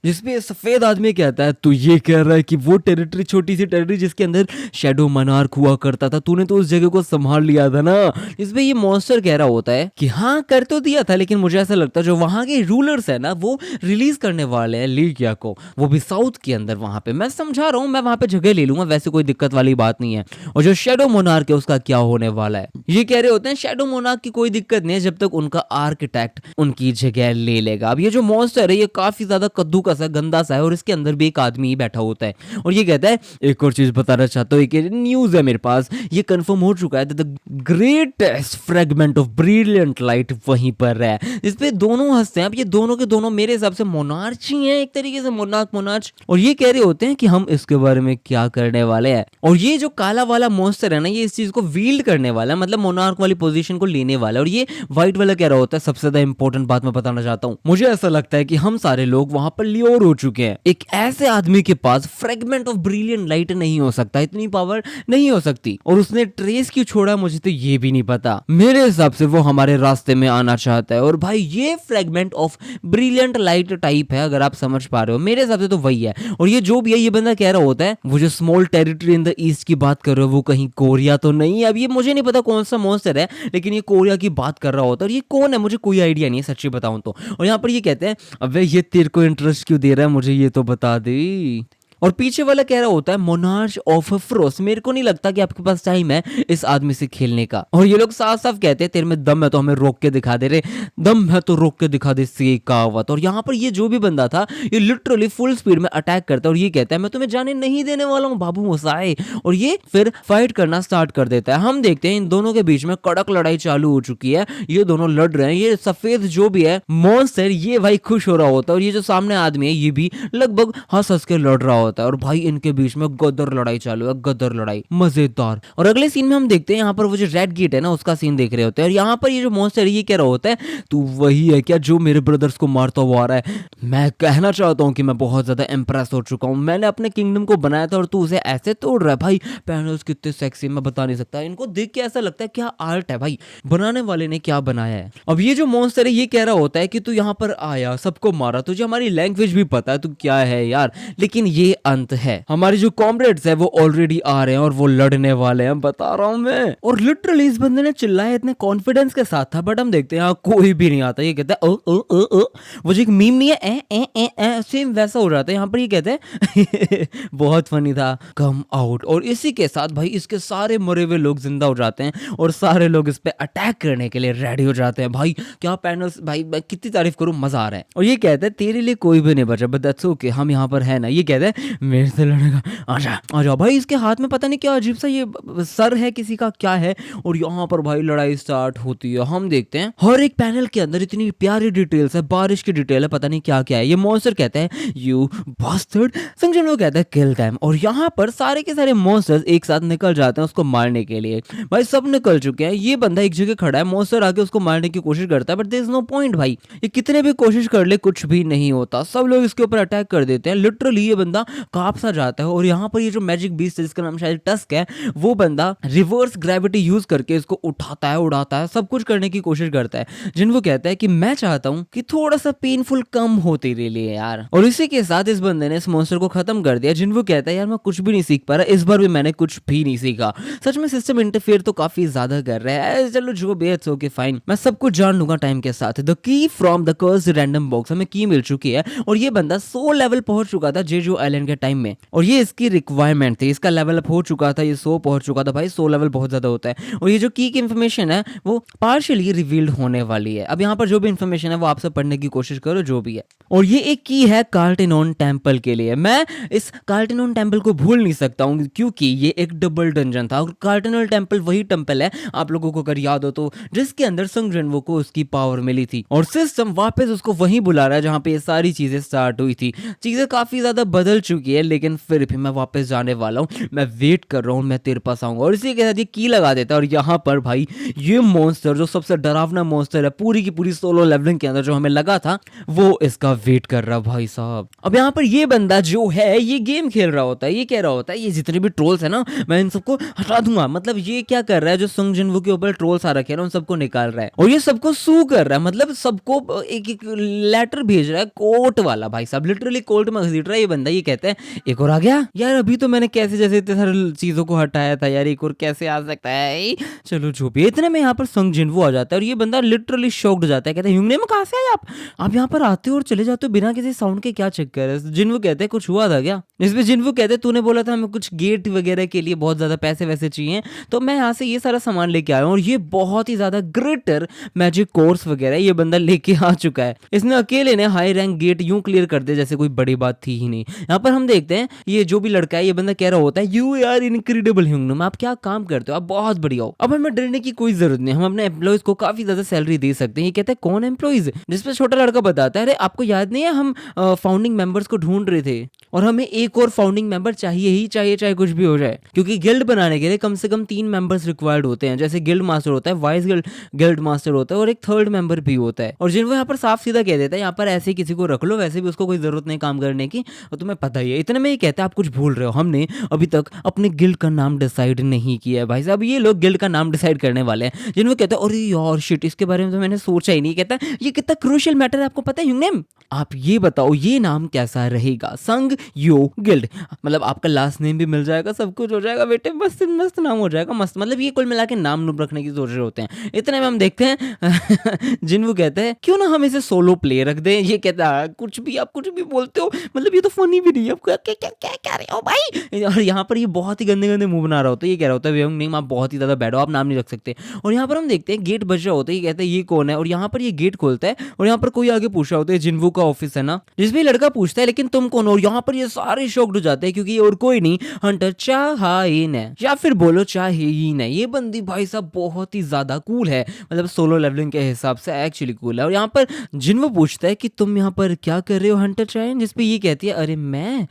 [SPEAKER 1] जिसपे सफेद आदमी कहता है तू ये कह रहा है कि वो टेरिटरी, छोटी सी टेरिटरी जिसके अंदर शैडो मनार्क हुआ करता था, तूने तो उस जगह को संभाल लिया था ना। इसमें ये मॉन्स्टर कह रहा होता है कि हाँ कर तो दिया था, लेकिन मुझे ऐसा लगता है जो वहां के रूलर्स है ना वो रिलीज करने वाले हैं लीगिया को, वो भी साउथ के अंदर। वहां पे मैं समझा रहा हूँ, मैं वहां पे जगह ले लूंगा, वैसे कोई दिक्कत वाली बात नहीं है। और जो शैडो मोनार्क है उसका क्या होने वाला है, ये कह रहे होते हैं शैडो मोनार्क की कोई दिक्कत नहीं है जब तक उनका आर्किटेक्ट उनकी जगह ले लेगा। अब ये जो मॉन्स्टर है ये काफी ज्यादा कद्दूकस है, गंदा सा है, और इसके अंदर भी एक आदमी ही बैठा होता है। और ये कहता है एक और चीज बताना चाहता हूँ, एक न्यूज है मेरे पास, ये कंफर्म हो चुका है the greatest fragment of brilliant light वहीं पर है। इस पे दोनों हंसते हैं। अब ये दोनों के दोनों मेरे हिसाब से मोनार्च ही हैं, एक तरीके से मोनार्च। और ये कह रहे होते हैं कि हम इसके बारे में क्या करने वाले हैं। और ये जो काला वाला मॉन्स्टर है ना ये इस चीज को वील्ड करने वाला है, मतलब मोनार्क वाली पोजीशन को लेने वाला है। और ये व्हाइट वाला कह रहा होता है सबसे ज्यादा इंपॉर्टेंट बात मैं बताना चाहता हूँ, मुझे ऐसा लगता है कि हम सारे लोग वहां पर लियोर हो चुके हैं। एक ऐसे आदमी के पास फ्रेगमेंट ऑफ ब्रिलियंट लाइट नहीं हो सकता, इतनी पावर नहीं हो सकती। और उसने ट्रेस क्यों छोड़ा मुझे तो ये भी नहीं पता। मेरे हिसाब से वो हमारे रास्ते में आना चाहता है। और भाई ये fragment of brilliant light type है, अगर आप समझ पा रहे हो, मेरे हिसाब से तो वही है। और ये जो भी है ये बंदा कह रहा होता है वो जो small territory in the east की बात कर रहे हो वो कहीं कोरिया तो नहीं है। अब ये मुझे नहीं पता कौन सा मॉन्स्टर है, लेकिन ये कोरिया की बात कर रहा होता है। और ये कौन है मुझे कोई आइडिया नहीं है सच्ची बताऊं तो। और यहाँ पर ये कहते हैं अबे ये तेरे को इंटरेस्ट क्यों दे रहा है, मुझे ये तो बता दे। और पीछे वाला कह रहा होता है मोनार्च ऑफ फ्रोस्ट। मेरे को नहीं लगता कि आपके पास टाइम है इस आदमी से खेलने का। और ये लोग साफ साफ कहते हैं तेरे में दम है तो हमें रोक के दिखा दे रे, दम है तो रोक के दिखा दे से कहावत। और यहाँ पर ये जो भी बंदा था ये लिटरली फुल स्पीड में अटैक करता है और ये कहता है मैं तुम्हें जाने नहीं देने वाला हूँ बाबू मोसाए। और ये फिर फाइट करना स्टार्ट कर देता है। हम देखते हैं इन दोनों के बीच में कड़क लड़ाई चालू हो चुकी है, ये दोनों लड़ रहे हैं। ये सफेद जो भी है मॉन्स्टर ये भाई खुश हो रहा होता है और ये जो सामने आदमी है ये भी लगभग हंस हंस के लड़ रहा होता है। और भाई इनके बीच में गदर लड़ाई चालू है, गदर लड़ाई मजेदार। और अगले सीन में हम देखते हैं यहाँ पर वो जो रेड गेट है ना उसका सीन देख रहे होते हैं। और यहाँ पर ये जो मॉन्स्टर है ये कह रहा होता है तू वही है क्या जो मेरे ब्रदर्स को मारता हुआ आ रहा है। मैं कहना चाहता हूँ कि मैं बहुत ज्यादा इंप्रेस हो चुका हूँ, मैंने अपने किंगडम को बनाया था और तू उसे ऐसे तोड़ रहा है। भाई पैनल्स कितने सेक्सी मैं बता नहीं सकता, इनको देख के ऐसा लगता है क्या आर्ट है भाई, बनाने वाले ने क्या बनाया है। अब ये जो मॉन्स्टर है ये कह रहा होता है कि तू यहाँ पर आया सबको मारा, तुझे हमारी लैंग्वेज भी पता है तू क्या है यार, लेकिन ये अंत है। हमारे जो कॉमरेड्स है वो ऑलरेडी आ रहे हैं और वो लड़ने वाले हैं, बता रहा हूं मैं। और लिटरली इस बंदे ने चिल्लाया इतने कॉन्फिडेंस के साथ था, बट हम देखते हैं यहाँ कोई भी नहीं आता। ये कहता है ओ वो जो एक मीम नहीं है ए सेम वैसा हो जाता है। यहाँ पर ये कहते हैं बहुत फनी था कम आउट। और इसी के साथ भाई इसके सारे मरे हुए लोग जिंदा हो जाते हैं और सारे लोग इस पे अटैक करने के लिए रेडी हो जाते हैं। भाई क्या पैनल्स, भाई मैं कितनी तारीफ करूं, मजा आ रहा है। और ये कहता है तेरे लिए कोई भी नहीं बचा, बट दैट्स ओके हम यहाँ पर है ना। ये कहता है मेरे से लड़ेगा, आजा आजा। भाई इसके हाथ में पता नहीं क्या अजीब सा ये सर है किसी का क्या है। और यहाँ पर भाई लड़ाई स्टार्ट होती है। हम देखते हैं हर एक पैनल के अंदर इतनी प्यारी डिटेल्स है, बारिश की डिटेल है, पता नहीं क्या क्या है। ये मॉन्स्टर कहता है यू बास्टर्ड, संजन वो कहता है किल देम। और यहाँ पर सारे के सारे मॉन्स्टर्स एक साथ निकल जाते हैं उसको मारने के लिए। भाई सब निकल चुके हैं, ये बंदा एक जगह खड़ा है, मॉन्स्टर आके उसको मारने की कोशिश करता है, but there is no point. भाई ये कितने भी कोशिश कर ले कुछ भी नहीं होता, सब लोग इसके ऊपर अटैक कर देते हैं। लिटरली ये बंदा कांप सा जाता है। और यहाँ पर ये जो मैजिक बीस्ट है जिसका नाम शायद टस्क है, वो बंदा रिवर्स ग्रेविटी यूज करके इसको उठाता है, उड़ाता है, सब कुछ करने की कोशिश करता है। जिनको कहता है कि मैं चाहता हूं कि थोड़ा सा पेनफुल कम हो तेरे लिए यार। और इसी के साथ इस बंदे ने इस मॉन्स्टर को खत्म कर दिया। जिनको कहता है यार मैं कुछ भी नहीं सीख पा रहा, इस बार भी मैंने कुछ भी नहीं सीखा। सच में सिस्टम इंटरफेयर तो काफी ज्यादा कर रहा है, चलो जो भी इट्स ओके फाइन, मैं सब कुछ जान लूंगा टाइम के साथ। The key from the cursed random box, हमें की मिल चुकी है। और ये बंदा 100 लेवल पहुंच चुका था जेजू आइलैंड के टाइम में, और ये इसकी रिक्वायरमेंट थी। इसका लेवल अप हो चुका था, ये 100 पहुंच चुका था। भाई 100 लेवल बहुत ज्यादा होता है। और ये जो की इंफॉर्मेशन है वो पार्शियली रिवील्ड होने वाली है। अब यहाँ पर जो भी इंफॉर्मेशन है वो आप सब पढ़ने की कोशिश करो जो भी है। और ये एक की है कार्टेनोन टेम्पल के लिए। मैं इस कार्टेनोन टेम्पल को भूल नहीं सकता हूँ क्योंकि ये एक डबल डंजन था। और कार्टेनोन टेम्पल वही टेम्पल है आप लोगों को अगर याद हो तो, जिसके अंदर संग रेनबो को उसकी पावर मिली थी। और सिस्टम वापस उसको वहीं बुला रहा है जहाँ पे ये सारी चीजें स्टार्ट हुई थी। चीजें काफी ज्यादा बदल चुकी है, लेकिन फिर भी मैं वापस जाने वाला हूँ, मैं वेट कर रहा हूँ, मैं तेरे पास आऊंगा। और इसी के साथ ये की लगा देता है और यहाँ पर भाई ये मॉन्स्टर जो सबसे डरावना मॉन्स्टर है पूरी की पूरी सोलो लेवलिंग के अंदर जो हमें लगा था, वो इसका वेट कर रहा भाई साहब। अब यहाँ पर ये बंदा जो है ये गेम खेल रहा होता है, ये कह रहा होता है ये जितने भी ट्रोल्स है ना मैं इन सबको हटा दूंगा। मतलब ये क्या कर रहा है, जो संग जिनवू के ऊपर ट्रोल्स आ रखे हैं ना उन सबको निकाल रहा है और ये सबको सू कर रहा है। मतलब सबको एक एक लेटर भेज रहा है कोर्ट वाला भाई साहब, लिटरली कोर्ट में घसीट रहा है ये बंदा। ये कहता है एक और आ गया यार, अभी तो मैंने कैसे जैसे इतने सारे चीजों को हटाया था यार, एक और कैसे आ सकता है। चलो जो भी, इतने में यहाँ पर संग जिनवू आ जाता है और ये बंदा लिटरली शॉक्ड हो जाता है। कहता है ह्यूंगनेम कहाँ से आए आप यहाँ पर आते हो और चले जाते हो बिना किसी साउंड के, क्या चक्कर है। जिनवू कहते हैं कुछ हुआ था क्या, इसमें जिनवू कहते हैं तूने बोला था हमें कुछ गेट वगैरह के लिए बहुत ज्यादा पैसे वैसे चाहिए, तो मैं यहाँ से ये सारा सामान लेके आया हूँ। और ये बहुत ही ज्यादा ग्रेटर मैजिक कोर्स वगैरह ये बंदा लेके आ चुका है। इसने अकेले ने हाई रैंक गेट यूं क्लियर कर दिया जैसे कोई बड़ी बात थी ही नहीं। यहाँ पर हम देखते हैं ये जो भी लड़का है ये बंदा कह रहा होता है यू आर इनक्रेडिबल ह्यूंगनम, आप क्या काम करते हो, आप बहुत बढ़िया हो। अब हमें डरने की कोई जरूरत नहीं, हम अपने एम्प्लॉइज को काफी ज्यादा सैलरी दे सकते हैं। ये कहता है कौन एम्प्लॉइज, जिसपे छोटा लड़का बताता है अरे आपको याद नहीं है हम फाउंडिंग मेंबर्स को ढूंढ रहे थे और हमें एक और फाउंडिंग मेंबर चाहिए ही चाहिए, चाहे कुछ भी हो जाए, क्योंकि गिल्ड बनाने के लिए कम से कम 3 मेंबर्स रिक्वायर्ड होते हैं। जैसे गिल्ड मास्टर होता है, वाइस गिल्ड मास्टर होता है और एक थर्ड मेंबर भी होता है। और जिनको यहाँ पर साफ सीधा कह देता है यहाँ पर ऐसे किसी को रख लो, वैसे भी उसको कोई जरूरत नहीं काम करने की और तुम्हें पता ही है। इतने में ही कहता है आप कुछ भूल रहे हो, हमने अभी तक अपने गिल्ड का नाम डिसाइड नहीं किया है। भाई साहब ये लोग गिल्ड का नाम डिसाइड करने वाले हैं। जिनको कहते हैं अरे यार शिट, इसके बारे में तो मैंने सोचा ही नहीं। कहता है ये कितना क्रूशियल मैटर है, आपको पता है ह्यूंगनेम, आप ये बताओ ये नाम कैसा रहेगा, संग यो गिल्ड, मतलब आपका लास्ट नेम भी मिल जाएगा, सब कुछ हो जाएगा बेटे, मस्त मस्त नाम हो जाएगा मस्त। मतलब ये कुल मिला के नाम नूम रखने की सोच रहे होते हैं। इतने में हम देखते हैं जिनवू कहते हैं क्यों ना हम इसे सोलो प्ले रख दें। ये कहता है कुछ भी, आप कुछ भी बोलते हो, मतलब ये तो फनी भी नहीं है, आप क्या क्या क्या कह रहे हो भाई। और यहाँ पर ये बहुत ही गंदे गंदे मुंह बना रहा होता है। ये कह रहा होता है नेम आप बहुत ही ज्यादा बैड हो, आप नाम नहीं रख सकते। और यहाँ पर हम देखते हैं गेट बज रहा होता है। ये कहता है ये कौन है, और यहाँ पर ये गेट खोलता है और यहाँ पर कोई आगे पूछ रहा होता है जिनवू का ऑफिस है ना, जिसमें लड़का पूछता है लेकिन तुम कौन हो। और यहाँ पर ये सारे शॉक्ड हो जाते हैं क्योंकि और कोई नहीं हंटर चाहीन है, या फिर बोलो चाहीन है। ये बंदी भाई साहब बहुत ही ज्यादा कूल है, मतलब सोलो लेवलिंग के हिसाब से एक्चुअली कूल है। और यहाँ पर जिनवू पूछता है कि तुम यहाँ पर क्या कर रहे हो हंटर चाहीन, जिसपे ये कहती है अरे मैं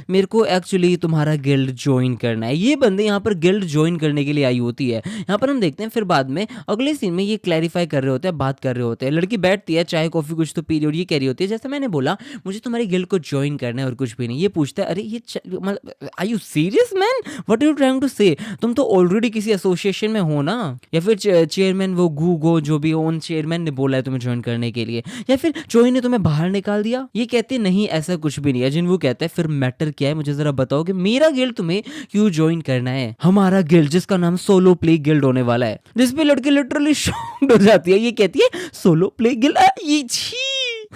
[SPEAKER 1] मेरे को एक्चुअली तुम्हारा गिल्ड ज्वाइन करना है। ये बंदे यहाँ पर गिल्ड ज्वाइन करने के लिए आई होती है। यहाँ पर हम देखते हैं फिर बाद में अगले सीन में ये क्लैरिफाई कर रहे होते हैं, बात कर रहे होते हैं। लड़की बैठती है, चाय कॉफी कुछ तो पी रही, और ये कह रही होती है जैसे मैंने बोला मुझे तुम्हारी गिल्ड को ज्वाइन करना है और कुछ भी नहीं। ये पूछता है अरे ये मतलब are you serious man, what are you trying to say, तुम तो ऑलरेडी किसी एसोसिएशन में हो ना, या फिर चेयरमैन वो गूगो जो भी ओन चेयरमैन ने बोला है तुम्हें ज्वाइन करने के लिए, या फिर चोई ने तुम्हें बाहर निकाल दिया। ये कहते नहीं ऐसा कुछ भी नहीं है। जिनवू कहता है फिर मैटर क्या है, मुझे जरा बताओ कि मेरा गिल्ड तुम्हें क्यों ज्वाइन करना है, हमारा गिल्ड जिसका नाम सोलो प्ले गिल्ड होने वाला है। जिसपे लड़की लिटरली शॉक्ड हो जाती है। ये कहती है सोलो प्ले गिल्ड, ये छी।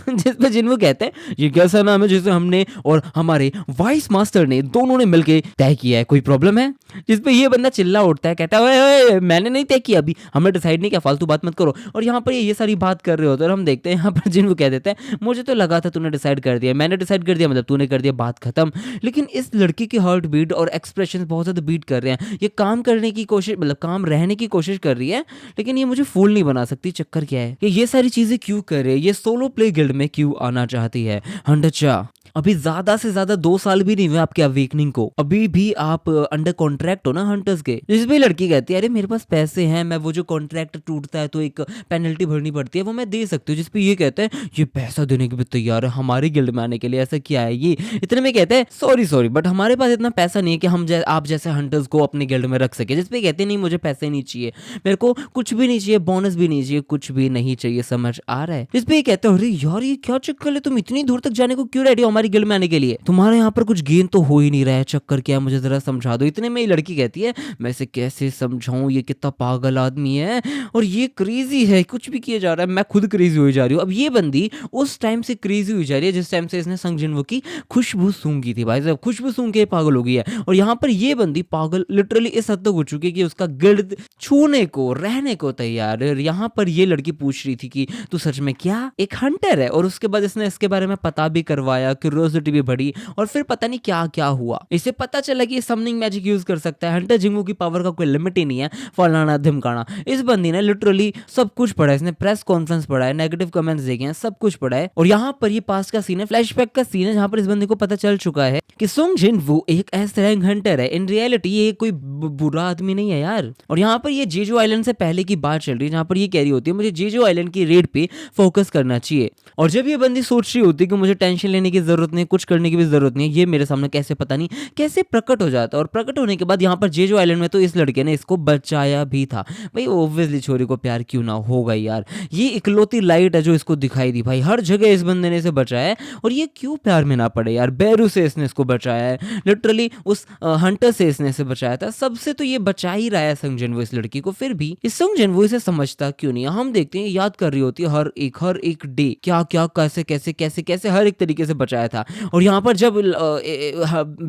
[SPEAKER 1] जिसपे जिनवू कहते हैं ये कैसा नाम है जिसे हमने और हमारे वाइस मास्टर ने दोनों ने मिलके तय किया है, कोई प्रॉब्लम है। जिसपे ये बंदा चिल्ला उठता है, कहता है ओए मैंने नहीं तय किया, अभी हमने डिसाइड नहीं किया, फालतू बात मत करो। और यहाँ पर ये सारी बात कर रहे होते हैं और हम देखते हैं यहाँ पर जिनवू कह देता है मुझे तो लगा था तूने डिसाइड कर दिया, मैंने डिसाइड कर दिया मतलब तूने कर दिया, बात खत्म। लेकिन इस लड़की की हार्ट बीट और एक्सप्रेशन बहुत ज्यादा बीट कर रहे हैं। ये काम करने की कोशिश, मतलब काम रहने की कोशिश कर रही है, लेकिन ये मुझे फूल नहीं बना सकती। चक्कर क्या है, ये सारी चीजें क्यों कर रही है, ये सोलो प्ले गिल्ड में क्यों आना चाहती है। हंडचा अभी ज्यादा से ज्यादा 2 साल भी नहीं हुए आपके अवेकनिंग को, अभी भी आप अंडर कॉन्ट्रैक्ट हो ना हंटर्स के। जिसमें लड़की कहती है अरे मेरे पास पैसे हैं, मैं वो जो कॉन्ट्रैक्ट टूटता है तो एक पेनल्टी भरनी पड़ती है वो मैं दे सकती हूँ। जिसपे ये कहते हैं ये पैसा देने के भी तैयार है हमारे गिल्ड में आने के लिए, ऐसा क्या है ये। इतने में कहते हैं सॉरी बट हमारे पास इतना पैसा नहीं है कि हम आप जैसे हंटर्स को अपने गिल्ड में रख सके। जिसपे कहते नहीं मुझे पैसे नहीं चाहिए, मेरे को कुछ भी नहीं चाहिए, बोनस भी नहीं चाहिए, कुछ भी नहीं चाहिए, समझ आ रहा है। जिसपे कहते हैं अरे यार ये क्या चक्कर है, तुम इतनी दूर तक जाने को क्यों रेडी हो हमारी गिल्ड में आने के लिए, तुम्हारे यहाँ पर कुछ गेन तो हो ही नहीं रहा है, चक्कर क्या है मुझे जरा समझा दो। इतने में ये लड़की कहती है मैं इसे कैसे समझाऊं, ये कितना पागल आदमी है और ये क्रेजी है, कुछ भी किया जा रहा है, मैं खुद क्रेजी हो जा रही हूँ। अब ये बंदी उस टाइम से क्रेजी हो जा रही है जिस टाइम से इसने संग जिनवू की खुशबू सूंघी थी। भाई साहब खुशबू सूंघ के पागल हो गई है। और यहाँ पर ये बंदी पागल लिटरली इस हद तक हो चुकी है कि उसका गिल्ड छूने को रहने को तैयार है। यहाँ पर ये लड़की पूछ रही थी कि तू सच में क्या एक हंटर है, और उसके बाद इसने इसके बारे में पता भी करवाया क्यूरियोसिटी भी बढ़ी और फिर पता नहीं क्या क्या हुआ। इसे पता चला कि ये समनिंग मैजिक यूज कर सकता है। हंटर जिंगू की पावर का कोई लिमिट ही नहीं है, फलाना ढिमकाना। इस बंदी ने लिटरली सब कुछ पढ़ा है, इसने प्रेस कॉन्फ्रेंस पढ़ा है, नेगेटिव कमेंट्स देखे हैं, सब कुछ पढ़ा है। और यहाँ पर ये पास्ट का सीन है, फ्लैशबैक का सीन है, जहाँ पर इस बंदे को पता चल चुका है कि सुंग जिन वू एक एस रैंक हंटर है। इन रियलिटी ये कोई बुरा आदमी नहीं है यार। और यहाँ पर ये जेजो आइलैंड से पहले की बात चल रही है, जहाँ पर ये कह रही होती है मुझे जेजो आइलैंड की रेड पे फोकस करना चाहिए। और जब ये बंदी सोच रही होती है कि मुझे टेंशन लेने की जरूरत नहीं, कुछ करने की भी जरूरत नहीं है, ये मेरे सामने कैसे पता नहीं कैसे प्रकट हो जाता है। और प्रकट होने के बाद यहाँ पर जेजो आइलैंड में तो इस लड़के ने इसको बचाया भी था। भाई ऑब्वियसली छोरी को प्यार क्यों ना होगा यार, ये इकलौती लाइट है जो इसको दिखाई दी। भाई हर जगह इस बंदे ने इसे बचाया है और ये क्यों प्यार में ना पड़े यार। बैरू से इसने इसको बचाया है, लिटरली उस हंटर से इसने इसे बचाया था, सबसे तो ये बचा ही रहा है संग जिनवो इस लड़की को। फिर भी इस संग जिनवो इसे समझता क्यों नहीं है। हम देखते हैं याद कर रही होती है हर एक डे क्या क्या कैसे कैसे कैसे कैसे हर एक तरीके से बचाया था। और यहाँ पर जब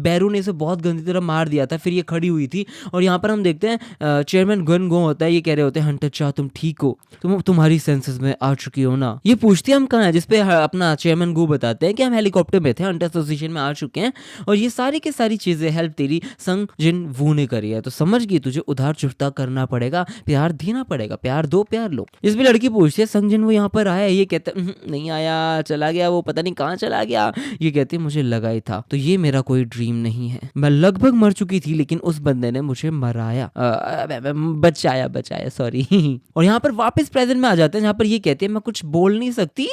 [SPEAKER 1] बैरू ने इसे बहुत गंदी तरह मार दिया था, फिर ये खड़ी हुई थी और यहाँ पर हम देखते हैं चेयरमैन गन गो होता है, ये कह रहे होते हैं हंटर चाह तुम ठीक हो, तुम्हारी सेंसेस में आ चुकी हो ना। ये पूछती है हम कहाँ हैं, जिसपे अपना चेयरमैन गो बताते हैं कि हम हेलीकॉप्टर में थे, हंटर एसोसिएशन में आ चुके हैं और ये सारी की सारी चीजें हेल्प तेरी संग जिन वू ने करी है। तो समझ गई तुझे उधार चुकता करना पड़ेगा, प्यार देना पड़ेगा, प्यार दो प्यार लो। इस भी लड़की पूछती है संग जिन वो यहाँ पर आया, ये कहते नहीं आया, चला गया, वो पता नहीं कहाँ चला गया। ये कहते मुझे लगा ही था, तो ये मेरा कोई ड्रीम नहीं है, मैं लगभग मर चुकी थी लेकिन उस बंदे ने मुझे मराया, बचाया सॉरी। और यहाँ पर वापस प्रेजेंट में आ जाते हैं, जहाँ पर ये कहती है मैं कुछ बोल नहीं सकती,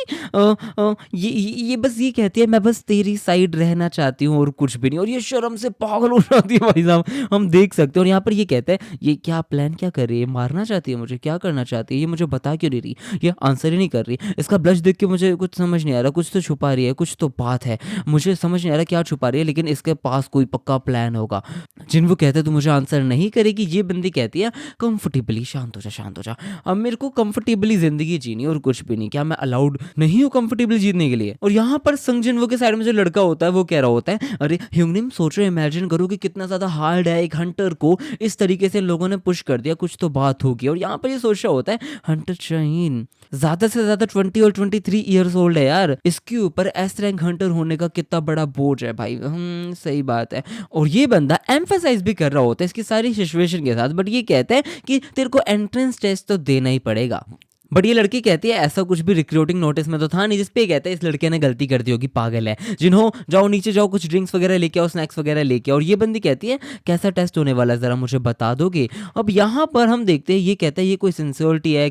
[SPEAKER 1] ये बस ये कहती है मैं बस तेरी साइड रहना चाहती हूँ और कुछ भी नहीं। और ये शर्म से पागल हो जाती है भाई साहब, हम देख सकते हैं। और यहाँ पर ये कहता है ये क्या प्लान क्या कर रही है, मारना चाहती है मुझे, क्या करना चाहती है, ये मुझे बता क्यों नहीं रही, ये आंसर ही नहीं कर रही। इसका ब्लश देख के मुझे कुछ समझ नहीं आ रहा, कुछ तो छुपा रही है, कुछ तो बात है, मुझे समझ नहीं आ रहा क्या छुपा रही है, लेकिन इसके पास कोई पक्का प्लान होगा। जिन वो कहते हैं तू मुझे आंसर नहीं करेगी, ये बंदी कहती है कंफर्टेबली शांत हो जा, अब मेरे को कंफर्टेबली जिंदगी जीनी और कुछ भी नहीं, क्या मैं अलाउड नहीं हूँ कंफर्टेबली जीने के लिए। और यहाँ पर संग जिन वो के साइड में जो लड़का होता है वो कह रहा होता है अरे ह्यूंगनिम सोच रहे इमेजिन करो कि कितना ज्यादा हार्ड है, एक हंटर को इस तरीके से लोगों ने पुश कर दिया, कुछ तो बात होगी। और यहाँ पर ये सोच रहा होता है हंटर चाइन ज्यादा से ज्यादा 20 और 23 ईयर्स ओल्ड है यार, इसके ऊपर एस रैंक हंटर होने का कितना बड़ा बोझ है भाई। सही बात है। और ये बंदा एम्फेसाइज भी कर रहा होता है इसकी सारी सिचुएशन के साथ, बट ये कहता है कि तेरे को एंट्रेंस टेस्ट तो देना ही पड़ेगा। बट ये लड़की कहती है ऐसा कुछ भी रिक्रूटिंग नोटिस में तो था नहीं, जिसपे कहता है इस लड़के ने गलती कर दी होगी, पागल है, जिन्हों जाओ नीचे जाओ, कुछ ड्रिंक्स वगैरह लेके आओ, स्नैक्स वगैरह लेके आओ। और ये बंदी कहती है कैसा टेस्ट होने वाला है जरा मुझे बता दोगे। अब यहाँ पर हम देखते हैं ये कहता है ये कोई सिंसियरिटी है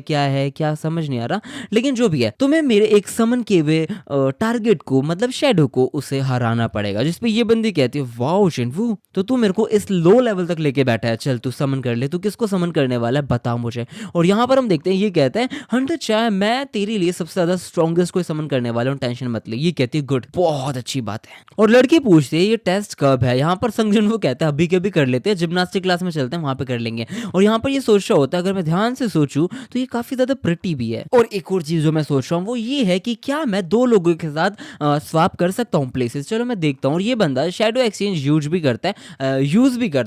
[SPEAKER 1] क्या समझ नहीं आ रहा, लेकिन जो भी है तुम्हें मेरे एक समन के हुए टारगेट को मतलब शेडो को उसे हराना पड़ेगा। जिसपे ये बंदी कहती है वाओ शिनवू, तो तू मेरे को इस लो लेवल तक लेके बैठा है, चल तू समन कर ले, तू किसको समन करने वाला है बता मुझे। और यहाँ पर हम देखते हैं ये कहता है हंटर चाहे मैं तेरे लिए सबसे ज्यादा स्ट्रॉन्गेस्ट कोई समन करने वाला हूँ, टेंशन मत ले। ये कहती है गुड, बहुत अच्छी बात है। और लड़की पूछती है ये टेस्ट कब है। यहाँ पर संगजन वो कहता है अभी के भी कर लेते हैं, जिम्नास्टिक क्लास में चलते हैं वहां पे कर लेंगे। और यहाँ पर ये सोच रहा होता है अगर मैं ध्यान से सोचूं तो ये काफी ज्यादा प्रिटी भी है। और एक और चीज जो मैं सोच रहा हूँ वो ये है कि क्या मैं दो लोगों के साथ स्वाप कर सकता हूँ प्लेसेस, चलो मैं देखता हूँ। और ये बंदा शैडो एक्सचेंज यूज भी करता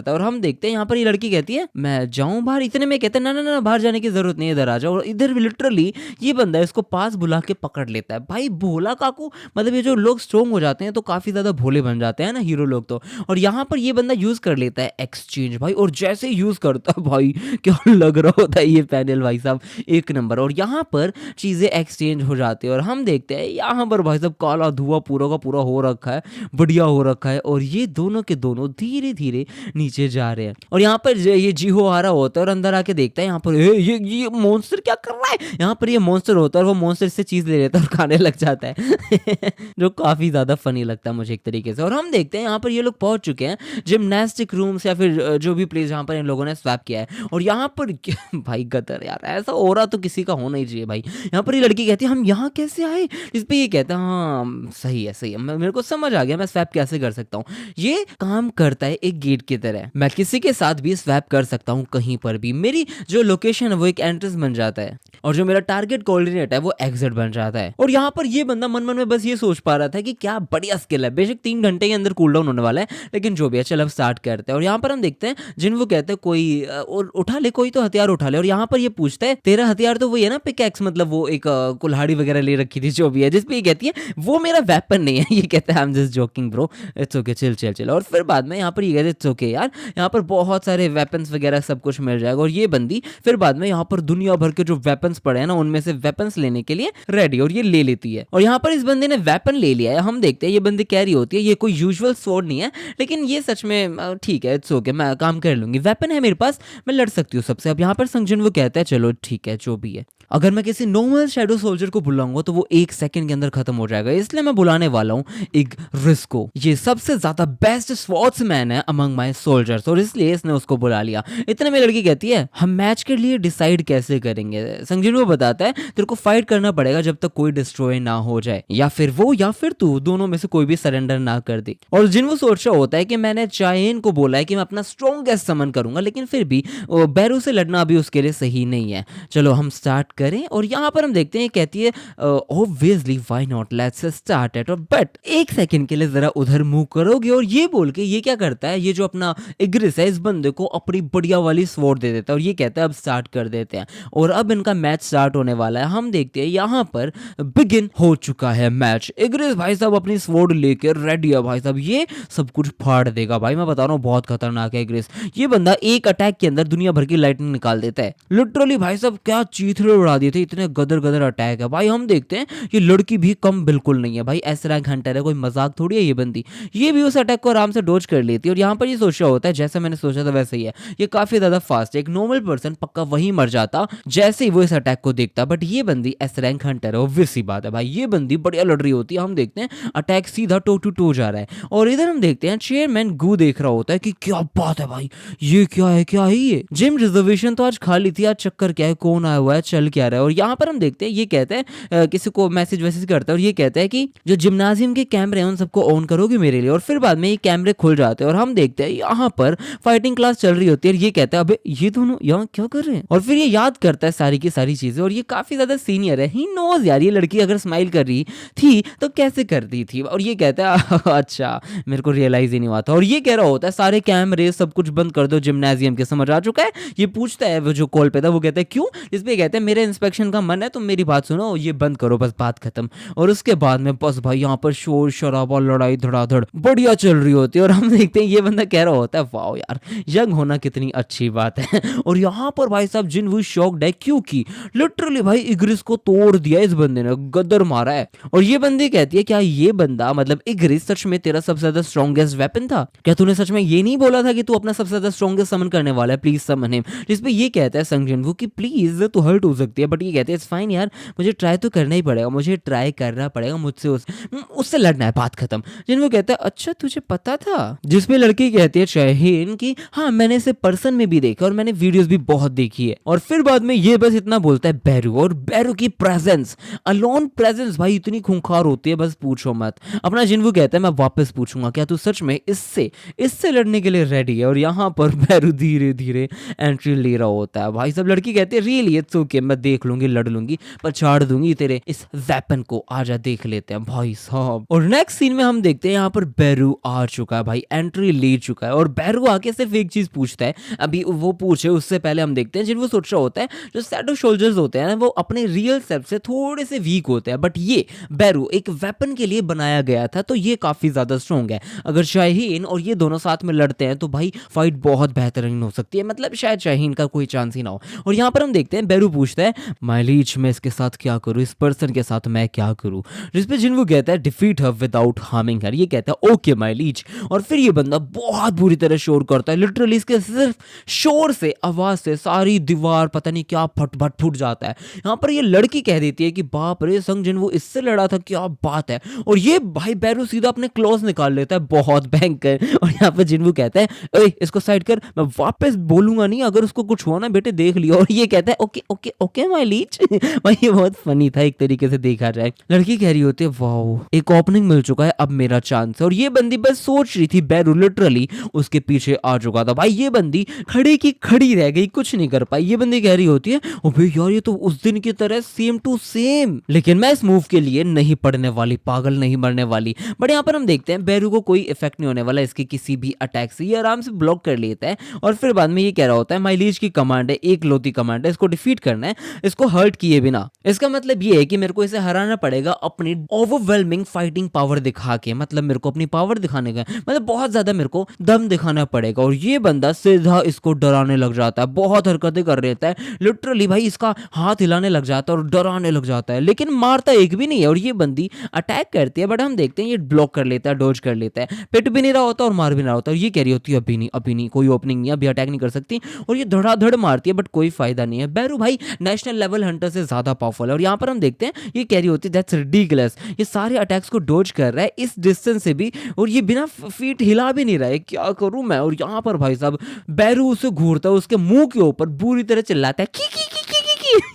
[SPEAKER 1] है। और हम देखते हैं यहाँ पर ये लड़की कहती है मैं जाऊं बाहर, इतने में कहते हैं ना बाहर जाने की जरूरत नहीं है, इधर आ जाओ। और इधर लिटरली ये बंदा इसको पास बुला के पकड़ लेता है। भाई भोला काकू, मतलब ये जो लोग स्ट्रॉन्ग हो जाते हैं तो काफी ज्यादा भोले बन जाते हैं ना हीरो लोग तो। और यहाँ पर ये बंदा यूज कर लेता है एक्सचेंज भाई, और जैसे यूज करता है भाई क्या लग रहा होता है ये पैनल भाई साहब एक नंबर। और यहाँ पर चीजें एक्सचेंज हो जाती है और हम देखते हैं यहाँ पर भाई साहब काला धुआं पूरा का पूरा हो रखा है, बढ़िया हो रखा है। और ये दोनों के दोनों धीरे धीरे नीचे जा रहे हैं। और यहाँ पर ये जीहो आ रहा होता है और अंदर आके देखता है यहाँ पर ये मॉन्स्टर क्या कर रहा है। यहाँ पर ये मॉन्स्टर होता है और वो मॉन्स्टर से चीज ले लेता है और खाने लग जाता है जो काफी ज्यादा फनी लगता है मुझे एक तरीके से। और हम देखते हैं यहाँ पर ये लोग पहुंच चुके हैं जिम्नास्टिक रूम्स या फिर जो भी प्लेस जहाँ पर इन लोगों ने स्वैप किया है। और यहाँ पर भाई गदर यार, ऐसा हो रहा तो किसी का होना ही चाहिए भाई। यहाँ पर ये लड़की कहती है हम यहाँ कैसे आए, इस पे ये कहता है हाँ सही है मेरे को समझ आ गया मैं स्वैप कैसे कर सकता हूँ। ये काम करता है एक गेट की तरह, मैं किसी के साथ भी स्वैप कर सकता हूँ कहीं पर भी, मेरी जो लोकेशन है वो एक एंट्रेंस बन जाता है। और जो मेरा टारगेट कोऑर्डिनेट है वो एग्जिट बन जाता है। और यहाँ पर ये बंदा मन मन में बस ये सोच पा रहा था कि क्या बढ़िया स्किल है, बेशक 3 घंटे के अंदर कूल डाउन होने वाला है, लेकिन जो भी है चल अब स्टार्ट करते हैं। और यहाँ पर हम देखते हैं जिन वो कहते हैं कोई और उठा ले, कोई तो हथियार उठा ले। और यहाँ पर ये पूछता है तेरा हथियार तो वही है ना, पिकैक्स, मतलब वो एक कुल्हाड़ी वगैरह ले रखी थी जो भी है, जिसपे ये कहती है वो मेरा वेपन नहीं है। ये कहता है I am just joking bro, it's okay, chill chill chill. और फिर बाद में यहाँ पर ये कहते हैं इट्स ओके यार, यहाँ पर बहुत सारे वेपन्स वगैरह सब कुछ मिल जाएगा। और ये बंदी फिर बाद में यहाँ पर दुनिया भर के जो वेपन्स पड़े हैं ना उनमें से वेपन्स लेने के लिए रेडी, और ये ले लेती है। और यहाँ पर इस बंदे ने वेपन ले लिया है। हम देखते हैं ये बंदी कह रही होती है ये कोई यूजुअल स्वॉर्ड नहीं है, लेकिन ये सच में ठीक है, इट्स ओके, मैं काम कर लूंगी, वेपन है मेरे पास, मैं लड़ सकती हूँ सबसे। अब यहाँ पर संजन वो कहता है चलो ठीक है जो भी है, अगर मैं किसी नॉर्मल शैडो सोल्जर को बुलाऊंगा तो वो 1 सेकंड के अंदर खत्म हो जाएगा, इसलिए मैं बुलाने वाला हूँ इग्रिस को। ये सबसे ज्यादा बेस्ट स्वॉर्ड्समैन है अमंग माय सोल्जर्स, और इसलिए इसने उसको बुला लिया। इतने में लड़की कहती है हम मैच के लिए डिसाइड कैसे करेंगे। संजन वो बताता है तेरे को फाइट करना पड़ेगा जब तक कोई डिस्ट्रॉय ना हो जाए, या फिर वो या फिर तू, दोनों में से कोई भी सरेंडर ना कर दे। और जिन वो सोच रहा होता है कि मैंने चायन को बोला है कि मैं अपना स्ट्रॉन्गेस्ट समन करूंगा, लेकिन फिर भी बैरू से लड़ना अभी उसके लिए सही नहीं है, चलो हम स्टार्ट करें। और यहाँ पर हम देखते हैं कहती है obviously why not, let's start it. But 1 second के लिए जरा उधर मूव करोगे। और ये बोल के ये क्या करता है, ये जो अपना इग्रिस है इस बंदे को अपनी बढ़िया वाली स्वॉर्ड दे देता है, और ये कहता है अब स्टार्ट कर देते हैं। और अब इनका मैच स्टार्ट होने वाला है। हम देखते हैं यहाँ पर बिगिन हो चुका है मैच। इग्रिस भाई साहब अपनी स्वॉर्ड लेकर रेडी है भाई साहब, ये सब कुछ फाड़ देगा भाई, मैं बता रहा हूँ बहुत खतरनाक है इग्रिस। ये बंदा एक अटैक के अंदर दुनिया भर की लाइटनिंग निकाल देता है, लिटरली भाई साहब क्या चीथड़े उड़ा दिए थे, इतने गदर गदर अटैक है भाई। हम देखते हैं ये लड़की भी कम बिल्कुल नहीं है भाई, एस रैंक हंटर है, कोई मजाक थोड़ी है ये बंदी। ये भी उस अटैक को आराम से डोज कर लेती है। और यहाँ पर ये सोच रहा होता है जैसा मैंने सोचा था वैसे ही है, ये काफी ज्यादा फास्ट है, एक नॉर्मल पर्सन पक्का वही मर जाता जैसे ही वो इस अटैक को देखता। बट ये बंदी एस रैंक हंटर है, ऑब्वियस सी बात है भाई, ये बंदी बढ़िया लड़ रही होती है। हम देखते हैं अटैक सीधा टो टू टो जा रहा है। और इधर हम देखते हैं चेयरमैन गू देख रहा होता है कि क्या बात है भाई, ये क्या है, क्या है ये, जिम रिजर्वेशन तो आज खाली थी, आज चक्कर क्या है, कौन आया हुआ है, चल क्या रहा है। और यहाँ पर हम देखते हैं ये कहते हैं किसी को मैसेज वैसेज करता है, और ये कहता है कि जो जिम्नाजियम के कैमरे हैं उन सबको ऑन करोगे मेरे लिए। और फिर बाद में ये कैमरे खुल जाते हैं और हम देखते हैं यहाँ पर फाइटिंग क्लास चल रही होती है। और ये कहता है अबे ये दोनों यहाँ क्या कर रहे हैं, और फिर ये याद करता है सारी की सारी चीजें। और ये काफी ज्यादा सीनियर है, ही नोज यार ये लड़की अगर स्माइल कर रही थी तो कैसे करती थी। और ये कहता है अच्छा मेरे को रियलाइज ही नहीं हुआ था। और ये कह रहा होता है सारे कैमरे सब कुछ बंद कर दो जिम्नाजियम के, समझ आ चुका है। ये पूछता है वो जो कॉल पे था, वो कहता है क्यों, इस पे कहते हैं मेरे इंस्पेक्शन का मन है, तुम मेरी बात सुनो, ये बंद करो, बस बात खत्म। और उसके बाद में बस भाई यहाँ पर शोर शराबा लड़ाई धड़ाधड़ बढ़िया चल रही होती है। और हम देखते हैं ये बंदा कह रहा होता है वाओ यार यंग होना कितनी अच्छी बात है। और यहाँ पर भाई साहब जिन वो शॉक्ड है क्योंकि लिटरली भाई इग्रिस को तोड़ दिया इस बंदे ने, गद्दर मारा है। और ये बंदी कहती है क्या ये बंदा मतलब इग्रिस सच में तेरा सबसे ज्यादा स्ट्रॉन्गेस्ट वेपन था, क्या तूने सच में ये नहीं बोला था कि तू अपना सबसे ज्यादा स्ट्रॉन्गेस्ट समन करने वाला है, प्लीज समन हिम। जिसपे ये कहता है संग जिनवू कि प्लीज तू हर्ट हो सकती है, बट ये कहते हैं इट्स फाइन यार, मुझे ट्राई तो करना ही पड़ेगा, मुझे ट्राई करना पड़ेगा, मुझसे उससे लड़ना है, बात खत्म। जिनवू कहता है अच्छा तुझे पता था। जिसपे लड़की कहती है शाहीन कि हाँ मैंने इसे पर्सन में भी देखा और मैंने वीडियोस भी बहुत देखी है। और फिर बाद में ये बस इतना बोलता है बैरू, और बैरू की प्रेजेंस, अलोन प्रेजेंस भाई इतनी खूंखार होती है बस पूछो मत। अपना जिनवू कहता है मैं वापस पूछूंगा क्या तू सच में इससे लड़ने के लिए रेडी है। और यहाँ पर बैरू धीरे धीरे एंट्री ले रहा होता है। भाई सब लड़की कहती है रियली इट्स ओके, मैं देख लूंगी, लड़ लूंगी, पर छाड़ दूंगी तेरे इस वेपन को, आजा देख लेते हैं भाई साहब। और नेक्स्ट सीन में हम देखते हैं यहाँ पर बैरू आ चुका है भाई, एंट्री ले चुका है। और बैरू आके सिर्फ एक चीज पूछता है, अभी वो पूछे उससे पहले हम देखते हैं जिनको सोच रहा होता है जो शैडो सोल्जर्स होते हैं ना वो अपने रियल सेल्फ से थोड़े से वीक होते हैं, बट ये बैरू एक वेपन के लिए बनाया गया था तो ये काफी ज्यादा स्ट्रॉन्ग है। अगर शाहीन और ये दोनों साथ में लड़ते हैं तो भाई फाइट बहुत बेहतरीन हो सकती है, मतलब शायद शाहीन का कोई चांस ही ना हो। और यहाँ पर हम देखते हैं बैरू पूछता है माय लीच मैं इसके साथ क्या करूँ, इस पर्सन के साथ मैं क्या करूँ। जिसपे जिनको कहता है डिफीट हर विदाउट हार्मिंग हर। ये कहता है ओके माय लीच। और फिर ये बंदा बहुत बुरी तरह शोर करता है, लिटरली इसके सिर्फ शोर से, आवाज से सारी दीवार पता नहीं क्या फट फूट जाता है। यहाँ पर ये लड़की कह देती है कि बाप रे संग जिन वो इससे लड़ा था, क्या बात है। और ये भाई बैरू सीधा अपने क्लॉज निकाल लेता है बहुत भयंकर। और यहाँ पर जिनवू कहता है ओए इसको साइड कर, मैं वापस बोलूंगा नहीं, अगर उसको कुछ हुआ ना बेटे देख लियो। और ये कहता है okay okay okay my leech. भाई ये बहुत फनी था एक तरीके से देखा जाए। लड़की कह रही होती है वाओ एक ओपनिंग मिल चुका है, अब मेरा चांस है। और ये बंदी बस सोच रही थी, बैरू लिटरली उसके पीछे आ चुका था। भाई ये बंदी खड़ी की खड़ी रह गई, कुछ नहीं कर पाई। ये बंदी कह रही होती है ओबे अरे यार ये तो उस दिन की तरह सेम टू सेम, लेकिन मैं इस मूव के लिए नहीं पड़ने वाली, पागल नहीं मरने वाली। बट यहाँ पर हम देखते हैं बैरू को कोई इफेक्ट नहीं होने वाला इसके किसी भी अटैक से, ये आराम से ब्लॉक कर लेता है और फिर बाद में ये कह रहा होता है माइलीज की कमांड है, एक लौती कमांड है, इसको डिफीट करना है, इसको हर्ट किए बिना। इसका मतलब ये है कि मेरे को इसे हराना पड़ेगा अपनी ओवरवेलमिंग फाइटिंग पावर दिखा के, मतलब मेरे को अपनी पावर दिखाने का, मतलब बहुत ज्यादा मेरे को दम दिखाना पड़ेगा। और ये बंदा सीधा इसको डराने लग जाता है, बहुत हरकतें कर रहता है, लिटरली भाई इसका हाथ हिलाने लग जाता है और डराने लग जाता है, लेकिन मारता एक भी नहीं है। और ये बंदी अटैक करती है बट हम देखते हैं ये ब्लॉक कर लेता है, डॉज कर लेता है, पिट भी नहीं रहा होता और मार भी नहीं रहा होता। और ये कह रही होती है अभी नहीं, कोई ओपनिंग नहीं है, अभी अटैक नहीं कर सकती। और ये धड़ाधड़ मारती है बट कोई फायदा नहीं है। बैरू भाई नेशनल लेवल हंटर से ज्यादा पावरफुल है। और यहाँ पर हम देखते हैं ये कह रही होती है दैट्स रिडिकुलस, ये सारे अटैक्स को डॉज कर रहा है इस डिस्टेंस से भी, और ये बिना फीट हिला भी नहीं रहा है, क्या करूं मैं। और यहाँ पर भाई साहब बैरू उसे घूरता है, उसके मुंह के ऊपर बुरी तरह चिल्लाता है की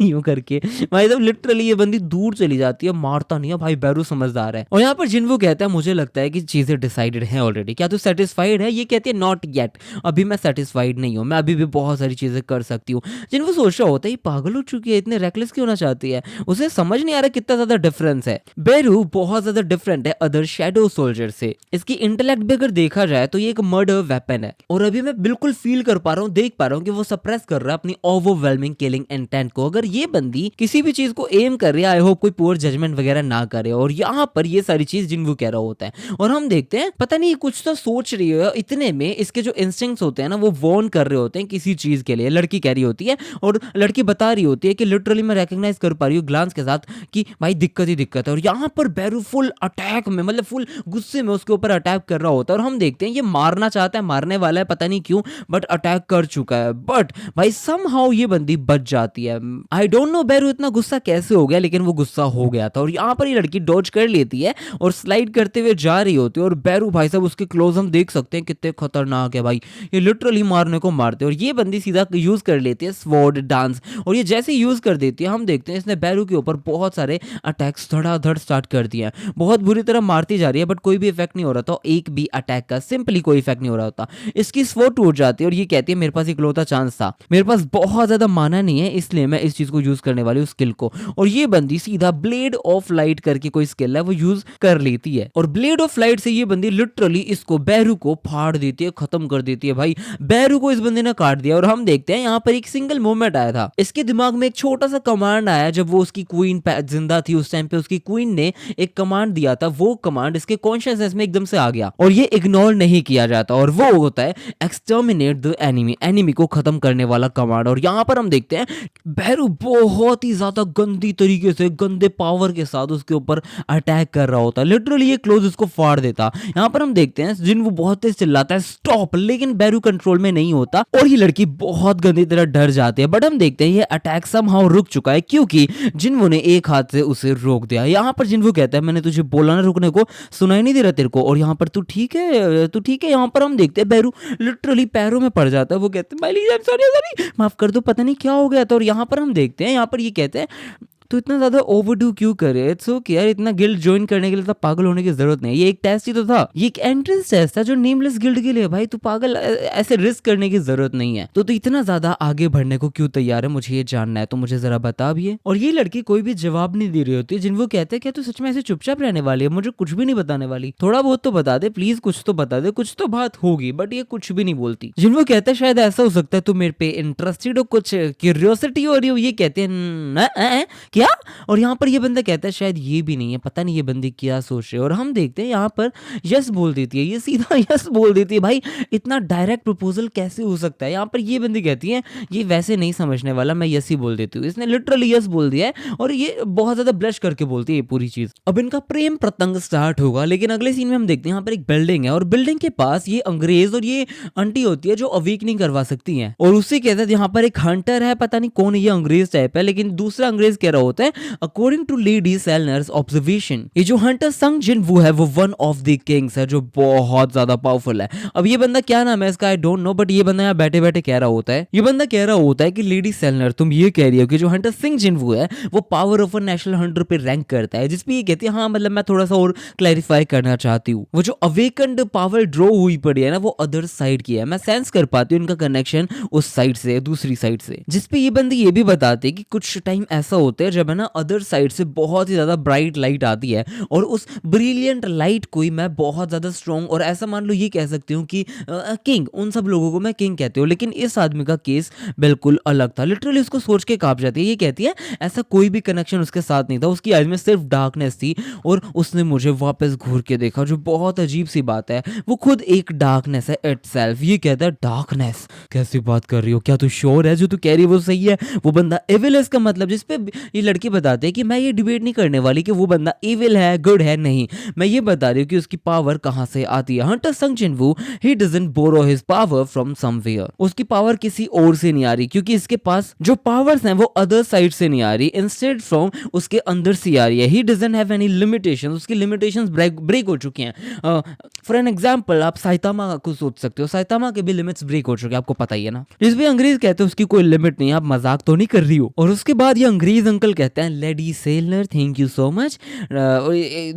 [SPEAKER 1] यूं करके। भाई साहब लिटरली ये बंदी दूर चली जाती है, मारता नहीं है भाई, बैरू समझदार है। और यहाँ पर जिन्वो कहता है मुझे लगता है कि चीजें डिसाइडेड हैं ऑलरेडी, क्या तू सेटिस्फाइड है? ये कहती है नॉट येट, अभी मैं सेटिस्फाइड नहीं हूँ, मैं अभी भी बहुत सारी चीजें कर सकती हूँ। जिन्वो सोच रहा होता है ये पागल हो चुकी है, इतने रेकलेस क्यों होना चाहती है, उसे समझ नहीं आ रहा कितना ज्यादा डिफरेंस है। बैरू बहुत ज्यादा डिफरेंट है अदर शैडो सोल्जर से। इसकी इंटेलेक्ट भी अगर देखा जाए तो ये एक मर्डर वेपन है, और अभी मैं बिल्कुल फील कर पा रहा हूँ, देख पा रहा हूँ कि वो सप्रेस कर रहा है अपनी ओवरवेलमिंग किलिंग इंटेंट को। अगर ये बंदी किसी भी चीज को एम कर रही है, आई होप कोई पुअर जजमेंट वगैरह ना करे। और यहाँ पर ये सारी चीज जिन्वो कह रहा होता है, और हम देखते हैं पता नहीं कुछ तो सोच रही है, इतने में इसके जो इंस्टिंक्ट्स होते हैं ना वो वॉर्न कर रहे होते हैं किसी चीज के लिए। लड़की कह रही होती है और लड़की बता रही होती है कि लिटरली मैं रिकॉग्नाइज कर पा रही हूँ ग्लांस के साथ कि भाई दिक्कत ही दिक्कत है। और यहाँ पर बैरू फुल अटैक में, मतलब फुल गुस्से में उसके ऊपर अटैक कर रहा होता है, और हम देखते हैं ये मारना चाहता है, मारने वाला है पता नहीं क्यों, बट अटैक कर चुका है। बट भाई समहाउ ये बंदी बच जाती है। आई डोंट नो बैरू इतना गुस्सा कैसे हो गया, लेकिन वो गुस्सा हो गया था। और यहाँ पर ये लड़की डॉज कर लेती है और स्लाइड करते हुए जा रही होती है, और बैरू भाई साहब उसके क्लोज हम देख सकते हैं कितने खतरनाक है भाई, ये लिटरली मारने को मारते हैं। और ये बंदी सीधा यूज कर लेती है स्वॉर्ड डांस, और ये जैसे यूज कर देती है हम देखते हैं इसने बैरू के ऊपर बहुत सारे अटैक्स धड़ाधड़ स्टार्ट कर दिया है, बहुत बुरी तरह मारती जा रही है, बट कोई भी इफेक्ट नहीं हो रहा था, एक भी अटैक का सिंपली कोई इफेक्ट नहीं हो रहा होता। इसकी स्वॉर्ड टूट जाती है और ये कहती है मेरे पास इकलौता चांस था, मेरे पास बहुत ज्यादा माना नहीं है, इसलिए मैं इस चीज को यूज करने वाली हूँ स्किल को। और ये बंदी सीधा ब्लेड ऑफ लाइट करके कोई स्किल है वो यूज कर लेती है, और ब्लेड ऑफ लाइट से ये बंदी लिटरली इसको बैरू को फाड़ देती है, खत्म कर देती है। भाई बैरू को इस बंदे ने काट दिया। और हम देखते हैं यहाँ पर एक सिंगल मोमेंट आया था, इसके दिमाग में एक छोटा सा कमांड आया जब वो उसकी क्वीन जिंदा थी, उस टाइम पे उसकी क्वीन ने एक कमांड दिया था, वो कमांड इसके कॉन्शियसनेस में एकदम से आ गया और ये इग्नोर नहीं किया जाता, और वो होता है एक्सटर्मिनेट द एनिमी, एनिमी को खत्म करने वाला कमांड। और यहाँ पर हम देखते हैं बैरू बहुत ही ज्यादा गंदी तरीके से, गंदे पावर के साथ उसके ऊपर अटैक कर रहा होता है, लिटरली ये क्लोज उसको फाड़ देता। यहाँ पर हम देखते हैं जिन्वो बहुत तेज चिल्लाता है स्टॉप, लेकिन बैरू कंट्रोल में नहीं होता और ये लड़की बहुत गंदी तरह डर जाती है। बट हम देखते हैं ये अटैक समहाउ रुक चुका है क्योंकि जिन्वो ने एक हाथ से उसे रोक दिया। यहाँ पर जिन्वो कहता है मैंने तुझे बोला ना रुकने को, सुनाई नहीं दे रहा तेरे को, और यहाँ पर तू ठीक है, तू ठीक है। यहाँ पर हम देखते हैं बैरू लिटरली पैरों में पड़ जाता है, वो कहते हैं सॉरी माफ कर दो, पता नहीं क्या हो गया था। और यहाँ पर हम देखते हैं, यहाँ पर ये कहते हैं तो इतना ज्यादा ओवरडू क्यों करे, इट्स ओके यार, इतना गिल्ड ज्वाइन करने के लिए तो पागल होने की जरूरत नहीं, ये एक टेस्ट ही तो था, ये एक एंट्रेंस टेस्ट था जो नेमलेस गिल्ड के लिए। भाई तू पागल, ऐसे रिस्क करने की जरूरत नहीं है, तो इतना ज्यादा आगे बढ़ने को क्यों तैयार है, मुझे ये जानना है, तो मुझे जरा बता भी है। और ये लड़की कोई भी जवाब नहीं दे रही होती, जिनको कहते हैं क्या तू सच में ऐसे चुपचाप रहने वाली है, मुझे कुछ भी नहीं बताने वाली, थोड़ा बहुत तो बता दे प्लीज, कुछ तो बता दे, कुछ तो बात होगी। बट ये कुछ भी नहीं बोलती। जिनको कहते हैं शायद ऐसा हो सकता है तू मेरे पे इंटरेस्टेड हो, कुछ क्यूरियोसिटी हो रही हो, ये कहते हैं क्या। और यहाँ पर ये बंदा कहता है शायद ये भी नहीं है, पता नहीं ये बंदी क्या सोच रहे। और हम देखते हैं यहाँ पर यस बोल देती है, ये सीधा यस बोल देती है। भाई इतना डायरेक्ट प्रपोजल कैसे हो सकता है। यहाँ पर ये बंदी कहती है ये वैसे नहीं समझने वाला, मैं यस ही बोल देती हूँ। इसने लिटरली यस बोल दिया है और ये बहुत ज्यादा ब्लश करके बोलती है ये पूरी चीज। अब इनका प्रेम प्रतंग स्टार्ट होगा, लेकिन अगले सीन में हम देखते हैं यहाँ पर एक बिल्डिंग है और बिल्डिंग के पास ये अंग्रेज और ये आंटी होती है जो अवेकनिंग करवा सकती है। और उसी के साथ यहाँ पर एक हंटर है, पता नहीं कौन ये अंग्रेज टाइप है, लेकिन दूसरा अंग्रेज कह रहा होता होता है, अकॉर्डिंग टू लेडी सेलनर्स ऑब्जर्वेशन, ये जो हंटर संग जिन वो है वो वन ऑफ द किंग्स है जो बहुत ज्यादा पावरफुल है। अब ये बंदा क्या नाम है इसका आई डोंट नो, बट ये बंदा यहाँ बैठे बैठे कह रहा होता है, ये बंदा कह रहा होता है कि लेडी सेलनर तुम ये कह रही हो कि जो हंटर सिंह जिन वो है वो power of a national Hunter पे रैंक करता है, जिसपे ये कहती है हाँ मतलब मैं थोड़ा सा और क्लैरिफाई करना चाहती हूँ, वो जो अवेकन्ड पावर ड्रॉ हुई पड़ी है ना वो अदर साइड की है, मैं सेंस कर पाती हूँ उनका कनेक्शन उस साइड से दूसरी साइड से, जिसपे ये बंदी ये भी बताते हैं कि कुछ टाइम ऐसा होता है जब है ना अदर साइड से बहुत ही ज्यादा ब्राइट लाइट आती है और उस ब्रिलियंट लाइट को ही मैं बहुत ज्यादा स्ट्रॉन्ग और ऐसा मान लो ये कह सकती हूँ कि किंग, उन सब लोगों को मैं किंग कहती हूँ, लेकिन इस आदमी का केस बिल्कुल अलग था। लिटरली उसको सोच के कांप जाती है, ये कहती है ऐसा कोई भी कनेक्शन उसके साथ नहीं था, उसकी आईज में सिर्फ डार्कनेस थी और उसने मुझे वापस घूर के देखा, जो बहुत अजीब सी बात है, वो खुद एक डार्कनेस है इटसेल्फ। ये कहता है डार्कनेस, कैसी बात कर रही हो, क्या तू श्योर है जो तू कह रही है वो सही है? वो बंदा एविल है इसका मतलब, जिसपे ये लड़की बताते हैं कि मैं ये डिबेट नहीं करने वाली कि वो बंदा एविल है गुड है, नहीं, मैं ये बता रही हूँ कि उसकी पावर कहां से आती है। हंटर संग जिनवू ही doesn't borrow his power from somewhere, उसकी पावर किसी और से नहीं आ रही, क्योंकि इसके पास जो पावर्स हैं वो अदर साइड से नहीं आ रही, इंस्टेड फ्रॉम उसके अंदर से आ रही है। He doesn't have any limitations, उसकी लिमिटेशंस ब्रेक हो चुकी हैं। फॉर एन एग्जांपल आप साइतामा को सोच सकते हो, साइतामा के भी लिमिट्स ब्रेक हो चुके हैं, आपको पता ही है ना। जिस भी अंग्रेज कहते हैं उसकी कोई लिमिट नहीं, आप मजाक तो नहीं कर रही हो। और उसके बाद ये अंग्रेज अंकल कहते हैं lady seller thank you so much.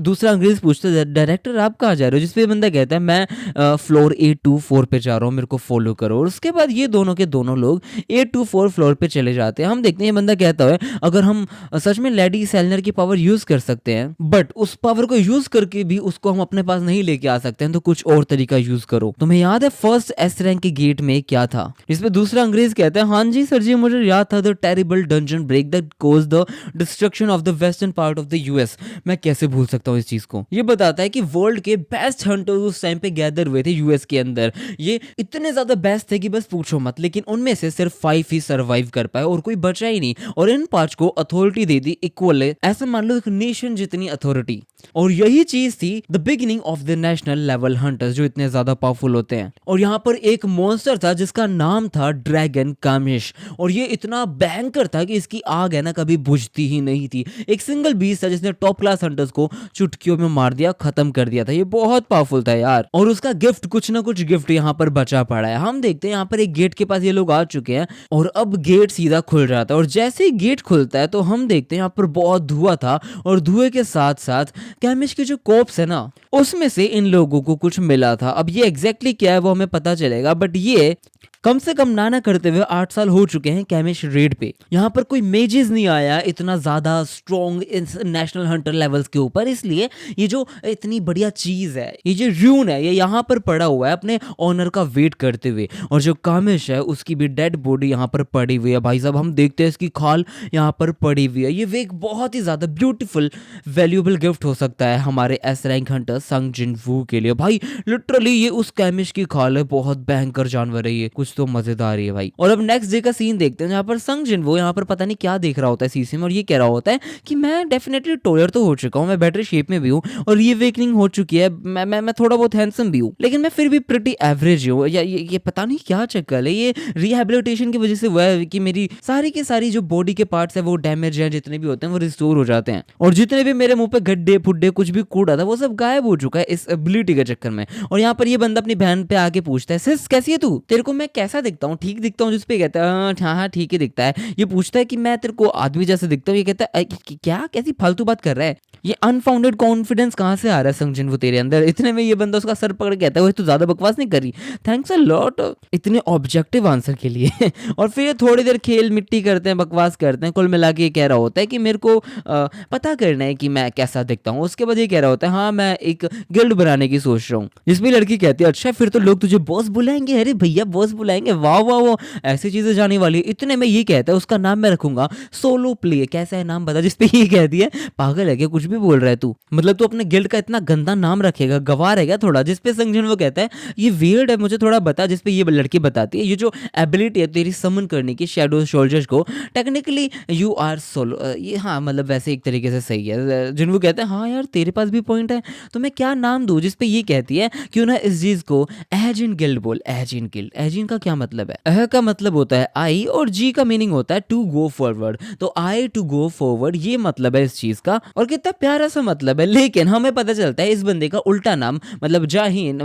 [SPEAKER 1] दूसरा अंग्रेज पूछता है डायरेक्टर आप कहाँ जा रहे हो, जिसपे बंदा कहता है मैं फ्लोर 824 पे जा रहा हूँ, मेरे को फॉलो करो। और उसके बाद ये दोनों के दोनों लोग 824 फ्लोर पे चले जाते हैं। हम देखते हैं ये बंदा कहता है अगर हम सच में लेडी सेलनर की पावर यूज कर सकते हैं, बट उस पावर को यूज करके भी उसको हम अपने पास नहीं लेके आ सकते हैं, तो कुछ और तरीका यूज करो। तुम्हें याद है फर्स्ट एस रैंक के गेट में क्या था? इसमें दूसरा अंग्रेज कहता है हाँ जी सर जी मुझे याद था, the terrible dungeon break that caused the destruction of the western part of the US. मैं कैसे भूल सकता हूँ इस चीज को। ये बताता है कि वर्ल्ड के बेस्ट हंटर्स उस टाइम पे गैदर हुए थे यूएस के अंदर, ये इतने ज्यादा बेस्ट थे कि बस पूछो मत, लेकिन उनमें से सिर्फ 5 ही सर्वाइव कर पाए और कोई बचा ही नहीं, और इन 5 को अथॉरिटी दे दी इक्वल, ऐसा मान लो एक नेशन जितनी अथॉरिटी। और यही चीज थी the beginning of the national level hunters जो इतने ज्यादा पावरफुल होते हैं। और यहाँ पर एक मॉन्स्टर था जिसका नाम था ड्रैगन कामिश, और ये इतना भयंकर था कि इसकी आग है ना कभी बुझती ही नहीं थी। एक सिंगल बीस्ट था जिसने टॉप क्लास हंटर्स को चुटकियों में मार दिया, खत्म कर दिया था। ये बहुत पावरफुल था यार, और उसका गिफ्ट कुछ ना कुछ गिफ्ट यहाँ पर बचा पड़ा है। हम देखते हैं यहाँ पर एक गेट के पास ये लोग आ चुके हैं और अब गेट सीधा खुल जाता है, और जैसे ही गेट खुलता है तो हम देखते हैं यहाँ पर बहुत धुआं था, और धुएं के साथ साथ कैमिश के जो कोप्स है ना उसमें से इन लोगों को कुछ मिला था। अब ये एग्जैक्टली क्या है वो हमें पता चलेगा, बट ये कम से कम नाना करते हुए 8 साल हो चुके हैं कैमिश रेड पे। यहाँ पर कोई मेजेस नहीं आया इतना ज्यादा स्ट्रॉन्ग नेशनल हंटर लेवल्स के ऊपर, इसलिए ये जो इतनी बढ़िया चीज है, ये जो र्यून है, ये यहाँ पर पड़ा हुआ है अपने ऑनर का वेट करते हुए। और जो कामिश है उसकी भी डेड बॉडी यहाँ पर पड़ी हुई है। भाई साहब हम देखते हैं इसकी खाल यहाँ पर पड़ी हुई है। ये एक बहुत ही ज्यादा ब्यूटीफुल वैल्यूएबल गिफ्ट हो सकता है हमारे एस रैंक हंटर संग जिन वू के लिए। भाई लिटरली ये उस कैमिश की खाल है, बहुत भयंकर जानवर है ये, कुछ तो मजेदार है भाई। और अब नेक्स्ट डे का सीन देखते हैं जहाँ पर संग जिन वो यहाँ पर पता नहीं क्या देख रहा होता है शीशे में, और ये कह रहा होता है कि मैं डेफिनेटली टॉयर तो हो चुका हूँ, मैं बेटर शेप में भी हूँ और ये वेकनिंग हो चुकी है, मैं थोड़ा बहुत हैंडसम भी हूँ, लेकिन मैं फिर भी प्रिटी एवरेज हूँ। या ये पता नहीं क्या चक्कर है, ये रिहेबिलिटेशन की वजह से हुआ है कि मेरी सारी की सारी जो बॉडी के पार्ट्स है वो डैमेज है, जितने भी होते हैं वो रिस्टोर हो जाते हैं, और जितने भी मेरे मुंह पे गड्ढे फुड्डे कुछ भी कूड़ा था वो सब गायब हो चुका है इस एबिलिटी के चक्कर में। और यहाँ पर ये बंदा अपनी बहन पे आके पूछता है सिस कैसी है तू, तेरे को मैं कैसा दिखता हूँ, ठीक दिखता हूँ? जिस पे कहता है हाँ हाँ ठीक ही दिखता है। ये पूछता है कि मैं तेरे को आदमी जैसे दिखता हूँ, ये कहता है क्या कैसी फालतू बात कर रहा है, ये अनफाउंडेड कॉन्फिडेंस कहाँ से आ रहा है संजन वो तेरे अंदर? इतने में ये बंदा उसका सर पकड़ के कहता है तू ज्यादा बकवास नहीं कर रही, थैंक्स अ लॉट इतने ऑब्जेक्टिव आंसर के लिए। और फिर थोड़ी देर खेल मिट्टी करते हैं, बकवास करते हैं, कुल मिला के ये कह रहा होता है कि मेरे को पता करना है कि मैं कैसा दिखता हूँ। उसके बाद ये कह रहा होता है हाँ मैं एक गिल्ड बनाने की सोच रहा हूँ, जिसमें लड़की कहती है अच्छा फिर तो लोग तुझे बॉस बुलाएंगे, अरे भैया बॉस बुलाएंगे, वाह वाह वाह ऐसी चीजें जाने वाली है। इतने में ये कहता है उसका नाम मैं रखूंगा सोलो प्ले, कैसा है नाम बता? जिसपे ये कहती है पागल है क्या, कुछ भी बोल रहा है तू, मतलब तू अपने गिल्ड का इतना गंदा नाम रखेगा, गवार है क्या थोड़ा? जिसपे संजन वो कहता है ये वियर्ड है मुझे थोड़ा बता। जिसपे ये लड़की बताती है ये जो एबिलिटी है तेरी समन करने की शैडो सोल्जर्स को, टेक्निकली यू आर सोलो, ये हाँ मतलब वैसे एक तरीके से सही है। जिन वो कहते हैं हाँ यार तेरे पास भी पॉइंट है, तो मैं क्या नाम दूं? जिसपे ये कहती है क्यों ना इस चीज को एजिन गिल्ड बोल, एजिन गिल्ड, एजिन का का क्या मतलब है? अह का मतलब होता है आई और जी का मीनिंग होता है टू गो फॉरवर्ड। तो आई टू गो फॉरवर्ड ये मतलब है इस चीज का, और कितना प्यारा सा मतलब है। लेकिन हमें पता चलता है इस बंदे का उल्टा नाम मतलब जाहीन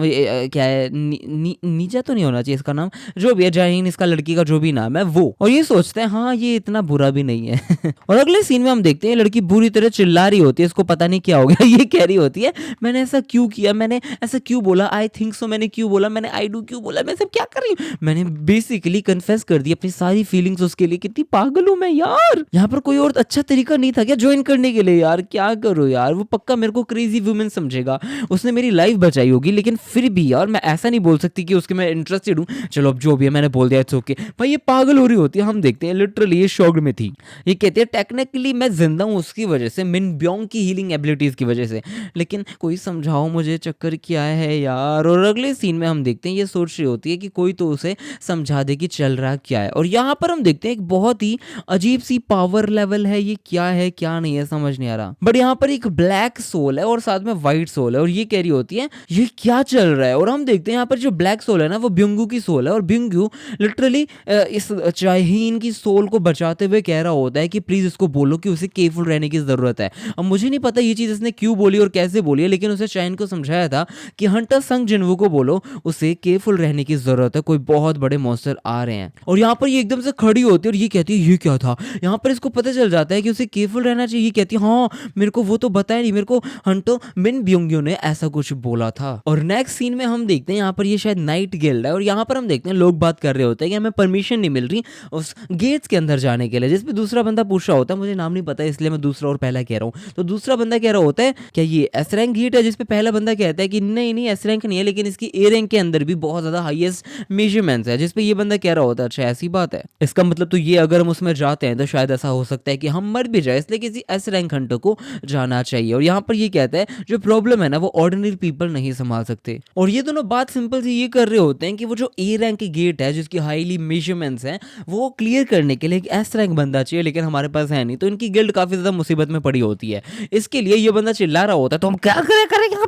[SPEAKER 1] क्या है, नीजा तो नहीं होना चाहिए इसका नाम, जो भी है जाहीन इसका लड़की का जो भी नाम है वो, और ये सोचते हैं हाँ ये इतना बुरा भी नहीं है। और अगले सीन में हम देखते हैं लड़की बुरी तरह चिल्ला रही होती है, इसको पता नहीं क्या हो गया। ये कह रही होती है मैंने ऐसा क्यों किया, मैंने ऐसा क्यों बोला, आई थिंक सो मैंने क्यों बोला, मैंने आई डू क्यों बोला, मैं सब क्या कर रही हूँ। मैंने बेसिकली कन्फेस कर दी अपनी सारी फीलिंग्स उसके लिए। कितनी पागल हूँ मैं यार। यहाँ पर कोई और अच्छा तरीका नहीं था क्या ज्वाइन करने के लिए? यार क्या करूँ यार, वो पक्का मेरे को क्रेजी वुमेन समझेगा, उसने मेरी लाइफ बचाई होगी, लेकिन फिर भी यार मैं ऐसा नहीं बोल सकती कि उसके मैं इंटरेस्टेड हूँ। चलो अब जो भी है मैंने बोल दिया, इट्स ओके। भाई ये पागल हो रही होती है, हम देखते हैं लिटरली ये शॉक्ड में थी। ये कहती है टेक्निकली मैं जिंदा हूँ उसकी वजह से, मिन ब्योंग की हीलिंग एबिलिटीज की वजह से, लेकिन कोई समझाओ मुझे चक्कर क्या है यार। और अगले सीन में हम देखते हैं ये सोच रही होती है कि कोई तो उसे समझा दे कि चल रहा क्या है। और यहाँ पर हम देखते हैं एक बहुत ही अजीब सी पावर लेवल है, ये क्या है क्या नहीं है समझ नहीं आ रहा। बट यहाँ पर एक ब्लैक सोल है और साथ में व्हाइट सोल है, और ये कह रही होती है ये क्या चल रहा है। और हम देखते हैं यहाँ पर जो ब्लैक सोल है ना वो ब्योंगू की सोल है, और ब्योंगू लिटरली इस जाहीन की सोल को बचाते हुए कह रहा होता है कि प्लीज इसको बोलो कि उसे केयरफुल रहने की जरूरत है। अब मुझे नहीं पता ये चीज इसने क्यों बोली और कैसे बोली है, लेकिन उसे चाइन को समझाया था कि हंटर संग जिनवू को बोलो उसे केयरफुल रहने की जरूरत है, कोई बहुत बड़े मॉन्स्टर आ रहे हैं। और यहाँ पर ये एकदम से खड़ी होती है और ये कहती है ये क्या था। यहाँ पर इसको पता चल जाता है कि उसे केयरफुल रहना चाहिए। ये कहती है हाँ मेरे को वो तो बताया नहीं, मेरे को हंटो मिन ब्योंग्यो ने ऐसा कुछ बोला था। और नेक्स्ट सीन में हम देखते हैं यहाँ पर ये शायद नाइट गिल्ड है, और यहाँ पर हम देखते हैं लोग बात कर रहे होते हैं कि हमें परमिशन नहीं मिल रही उस गेट्स के अंदर जाने के लिए, जिसपे दूसरा बंदा पूछ रहा होता है, मुझे नाम नहीं पता इसलिए मैं दूसरा और पहला कह रहा हूँ। तो दूसरा बंदा कह रहा होता है क्या ये एस रैंक गेट है, जिसपे पहला बंदा कहता है कि नहीं नहीं एस रैंक नहीं है, लेकिन इसकी ए रैंक के अंदर भी बहुत ज्यादा हाईएस्ट मेजरमेंट्स है, जिसपे ये बंदा कह रहा होता है अच्छा ऐसी बात है, इसका मतलब तो ये अगर हम उसमें जाते हैं तो शायद ऐसा हो सकता है कि हम मर भी जाए, इसलिए किसी एस रैंक हंटर को जाना चाहिए। और यहाँ पर ये कहता है जो प्रॉब्लम है ना वो ऑर्डिनरी पीपल नहीं संभाल सकते। और ये दोनों बात सिंपल सी ये कर रहे होते हैं कि वो जो ए रैंक की गेट है जिसकी हाईली मेजरमेंट्स हैं वो क्लियर करने के लिए एक एस रैंक बंदा चाहिए, लेकिन हमारे पास है नहीं, तो इनकी गिल्ड काफी ज्यादा मुसीबत में पड़ी होती है। इसके लिए ये बंदा चिल्ला रहा होता है तो हम क्या करेंगे।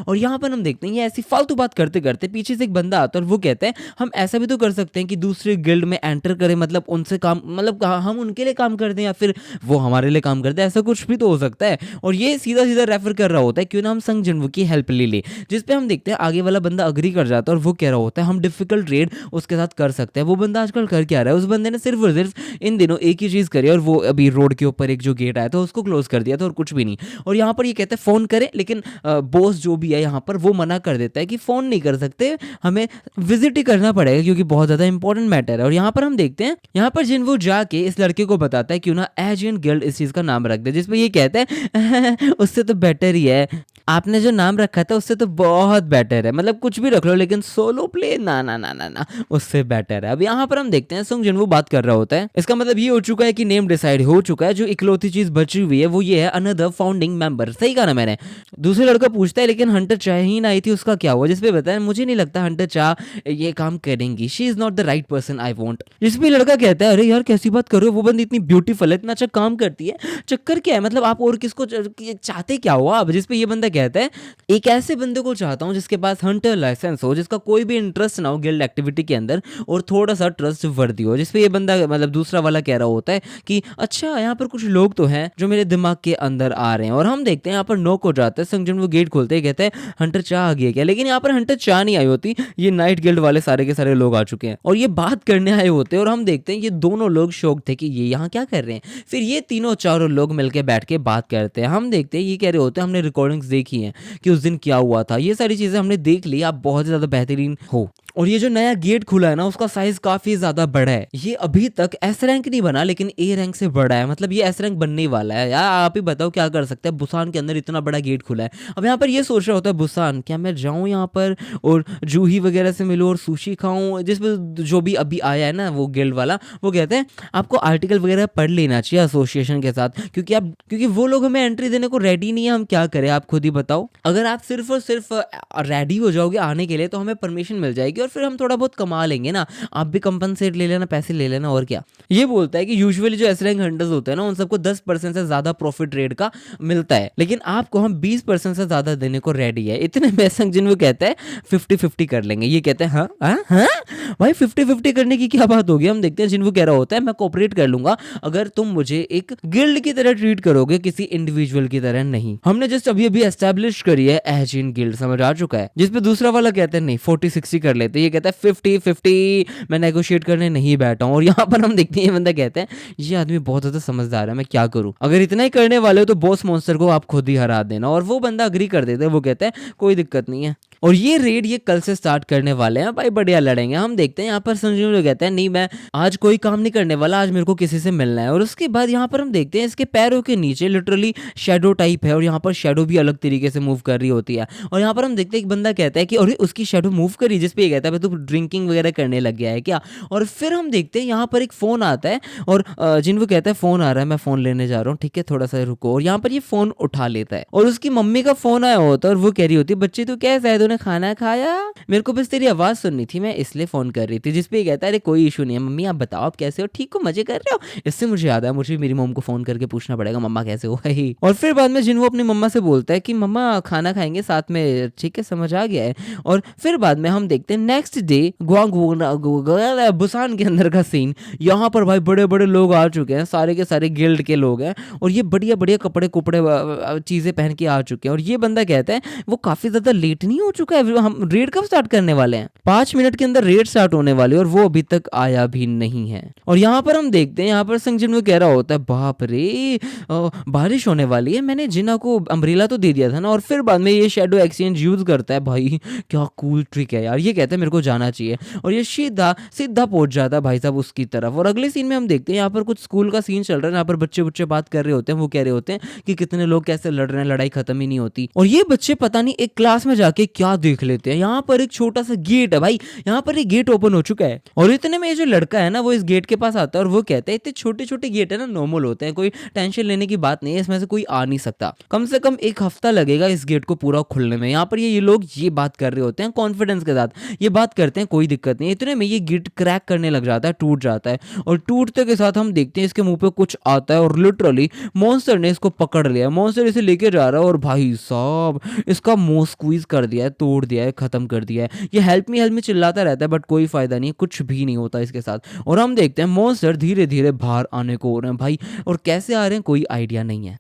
[SPEAKER 1] और यहाँ पर हम देखते हैं ये ऐसी फालतू बात करते करते पीछे से एक बंदा आता है और वो कहता है हम ऐसा भी तो कर सकते हैं कि दूसरे गिल्ड में एंटर करें, मतलब उनसे काम, मतलब हम उनके लिए काम कर दें या फिर वो हमारे लिए काम कर दे, ऐसा कुछ भी तो हो सकता है। और ये सीधा सीधा रेफर कर रहा होता है क्यों ना हम संग जिनवू की हेल्प ले ले, जिसपे हम देखते हैं आगे वाला बंदा अग्री कर जाता है और वो कह रहा होता है हम डिफिकल्ट रेड उसके साथ कर सकते हैं। वो बंदा आजकल कर क्या रहा है, उस बंदे ने सिर्फ और सिर्फ इन दिनों एक ही चीज करी और वो अभी रोड के ऊपर एक जो गेट आया था उसको क्लोज कर दिया था और कुछ भी नहीं। और यहाँ पर ये कहते हैं फोन करें, लेकिन बॉस जो भी है यहाँ पर वो मना कर देता है कि फोन नहीं कर सकते, हमें विजिट ही करना पड़ेगा क्योंकि बहुत ज्यादा इंपॉर्टेंट मैटर है। और यहाँ पर हम देखते हैं यहाँ पर जिनवू जाके इस लड़के को बताता है क्यों ना एजियन गिल्ड इस चीज का नाम रख दे, जिसपे ये कहता है उससे तो बेटर ही है, आपने जो नाम रखा था उससे तो बहुत बेटर है, मतलब कुछ भी रख लो लेकिन सोलो प्ले ना ना ना ना ना उससे बेटर है। अब यहाँ पर हम देखते हैं सुंग जिनवू बात कर रहा होता है, इसका मतलब ये हो चुका है कि नेम डिसाइड हो चुका है, जो इकलौती चीज बची हुई है वो ये है अनदर फाउंडिंग मेंबर। सही कहा ना मैंने। दूसरे लड़का पूछता है लेकिन हंटर चाह ही नहीं थी, उसका क्या हुआ, जिसपे बताया मुझे नहीं लगता हंटर चाह ये काम करेंगी, she is not the right person I want. जिसपे लड़का कहता है अरे यार कैसी बात कर रहे हो, वो बंदी इतनी ब्यूटीफुल है, इतना अच्छा काम करती है, चक्कर क्या है, मतलब आप और किसको चाहते क्या हो आप। जिसपे ये बंदा कहता है एक ऐसे बंदे को चाहता हूँ जिसके पास हंटर लाइसेंस हो, जिसका कोई भी इंटरेस्ट ना हो गिल्ड एक्टिविटी के अंदर और थोड़ा सा ट्रस्ट वर्दी हो। जिसपे ये बंदा मतलब दूसरा वाला कह रहा होता है कि अच्छा यहाँ पर कुछ लोग तो हैं जो मेरे दिमाग के अंदर आ रहे हैं। और हम देखते हैं यहाँ पर नॉक हो जाता है, संग जिनवू गेट खोलते हैं, कहते हैं हंटर चाह आ गया क्या, लेकिन यहाँ पर हंटर चाह नहीं आई होती, ये नाइट गिल्ड वाले सारे के सारे लोग आ चुके हैं और ये बात करने आए होते हैं। और हम देखते हैं ये दोनों लोग शौक थे कि ये यहाँ क्या कर रहे हैं। फिर ये तीनों चारों लोग मिलकर बैठ के बात करते हैं। हम देखते हैं ये कह रहे होते हैं हमने रिकॉर्डिंग्स देखी हैं कि उस दिन क्या हुआ था, ये सारी चीजें हमने देख ली, आप बहुत ज्यादा बेहतरीन हो। और ये जो नया गेट खुला है ना उसका साइज काफी ज्यादा बड़ा है, ये अभी तक एस रैंक नहीं बना लेकिन ए रैंक से बड़ा है, मतलब ये एस रैंक बनने वाला है। यार आप ही बताओ क्या कर सकते हैं, बुसान के अंदर इतना बड़ा गेट खुला है। अब यहाँ पर ये सोच रहा होता है बुसान क्या मैं जाऊं यहाँ पर और जूही वगैरह से मिलूं और सुशी खाऊं, जिसमें जो भी अभी आया है ना वो गिल्ड वाला वो कहते हैं आपको आर्टिकल वगैरह पढ़ लेना चाहिए एसोसिएशन के साथ, क्योंकि वो लोग हमें एंट्री देने को रेडी नहीं है, हम क्या करें आप खुद ही बताओ। अगर आप सिर्फ और सिर्फ रेडी हो जाओगे आने के लिए तो हमें परमिशन मिल जाएगी और फिर हम थोड़ा बहुत कमा लेंगे ना, आप भी कंपनसेट ले लेना, पैसे ले लेना और क्या। ये बोलता है कि यूजुअली जो एस रैंक हंटर्स होते हैं ना, उन सबको 10% से ज्यादा प्रॉफिट रेट का मिलता है, लेकिन आपको हम 20% से ज्यादा देने को रेडी है। इतने पैसे जिन कहते हैं 50-50 कर लेंगे। ये कहते हैं हाँ हाँ हाँ भाई 50-50 करने की क्या बात होगी। हम देखते हैं जिनको कह रहा होता है मैं कोऑपरेट कर लूंगा अगर तुम मुझे एक गिल्ड की तरह ट्रीट करोगे, किसी इंडिविजुअल की तरह नहीं। हमने जस्ट अभी अभी एस्टैब्लिश करी है एजिन गिल्ड, समझ आ चुका है। जिसपे दूसरा वाला कहते हैं नहीं 40-60 कर लेते, ये कहता है 50-50 मैं नेगोशिएट करने नहीं बैठा हूँ। और यहाँ पर हम देखते हैं बंदा कहते हैं ये आदमी बहुत ज्यादा समझदार है, मैं क्या करूँ, अगर इतना ही करने वाले हो तो बॉस मॉन्स्टर को आप खुद ही हरा देना। और वो बंदा अग्री कर देता है, वो कहता है कोई दिक्कत नहीं है। और ये रेड ये कल से स्टार्ट करने वाले हैं भाई, बढ़िया लड़ेंगे। हम देखते हैं यहाँ पर संजीव लोग कहते हैं नहीं मैं आज कोई काम नहीं करने वाला, आज मेरे को किसी से मिलना है। और उसके बाद यहाँ पर हम देखते हैं इसके पैरों के नीचे लिटरली शेडो टाइप है, और यहाँ पर शेडो भी अलग तरीके से मूव कर रही होती है। और यहाँ पर हम देखते हैं एक बंदा कहता है कि और उसकी शेडो मूव करी, जिसपे ये कहता है तू ड्रिंकिंग वगैरह करने लग गया है क्या। और फिर हम देखते हैं यहाँ पर एक फोन आता है, और जिनको कहता है फोन आ रहा है मैं फोन लेने जा रहा हूँ, ठीक है थोड़ा सा रुको। और यहाँ पर ये फोन उठा लेता है, और उसकी मम्मी का फोन आया होता है, और वो कह रही होती है बच्चे तू कैसा है, तूने खाना खाया, मेरे को बस तेरी आवाज सुननी थी, मैं इसलिए फोन कर रही थी। जिसपे ये कहता है अरे कोई इशू नहीं है मम्मी, आप बताओ आप कैसे हो, ठीक हो, मजे कर रहे हो। इससे मुझे याद है मुझे मेरी मम्मी को फोन करके पूछना पड़ेगा मम्मा कैसे हो ही। और फिर बाद में जिनको अपनी मम्मा से बोलता है कि मम्मा खाना खाएंगे साथ में, ठीक है समझ आ गया है। और फिर बाद में हम देखते हैं नेक्स्ट डे बुसान के अंदर का सीन। यहाँ पर भाई बड़े बड़े लोग आ चुके हैं, सारे के सारे गिल्ड के लोग हैं, और ये बढ़िया बढ़िया कपड़े कुपड़े चीजें पहन के आ चुके हैं। और ये बंदा कहता है वो काफी ज्यादा लेट नहीं हो चुका है, हम रेड कब स्टार्ट करने वाले हैं, 5 मिनट के अंदर रेड स्टार्ट होने वाली है, और वो अभी तक आया भी नहीं है। और यहाँ पर हम देखते हैं यहाँ पर संजन वो कह रहा होता है बाप रे बारिश होने वाली है, मैंने जिना को अम्ब्रेला तो दे दिया था ना। और फिर बाद में ये शेडो एक्सचेंज यूज करता है, भाई क्या कूल ट्रिक है यार। ये कहता है मेरे को जाना चाहिए, और ये सीधा सीधा पहुंच जाता है भाई साहब उसकी तरफ। और अगले सीन में हम देखते हैं यहाँ पर कुछ स्कूल का सीन चल रहा है, यहाँ पर बच्चे बच्चे बात कर रहे होते हैं, वो कह रहे होते हैं कि कितने लोग कैसे लड़ रहे हैं, लड़ाई खत्म ही नहीं होती। और ये बच्चे पता नहीं एक क्लास में जाके क्या देख लेते हैं, यहाँ पर एक छोटा सा गेट है भाई, यहाँ पर एक गेट ओपन हो चुका है। और इतने में ये जो लड़का है ना वो इस गेट के पास आता है, और वो कहता है इतने छोटे छोटे गेट है ना नॉर्मल होते हैं, कोई टेंशन लेने की बात नहीं है, इसमें से कोई आ नहीं सकता, कम से कम 1 हफ्ता लगेगा इस गेट को पूरा खुलने में। यहाँ पर ये लोग ये बात कर रहे होते हैं कॉन्फिडेंस के साथ, ये बात करते हैं कोई दिक्कत नहीं। इतने में ये गेट क्रैक करने लग जाता है, टूट जाता है, और टूटते के साथ हम देखते हैं इसके मुंह पे कुछ आता है, और लिटरली मॉन्स्टर ने इसको पकड़ लिया, मॉन्स्टर इसे लेके जा रहा है, और भाई साहब इसका मुंह स्क्वीज कर दिया है, तोड़ दिया है, खत्म कर दिया है। ये हेल्प मी चिल्लाता रहता है बट कोई फायदा नहीं, कुछ भी नहीं होता इसके साथ। और हम देखते हैं मॉन्स्टर धीरे धीरे बाहर आने को हो रहे हैं भाई, और कैसे आ रहे हैं कोई आइडिया नहीं है।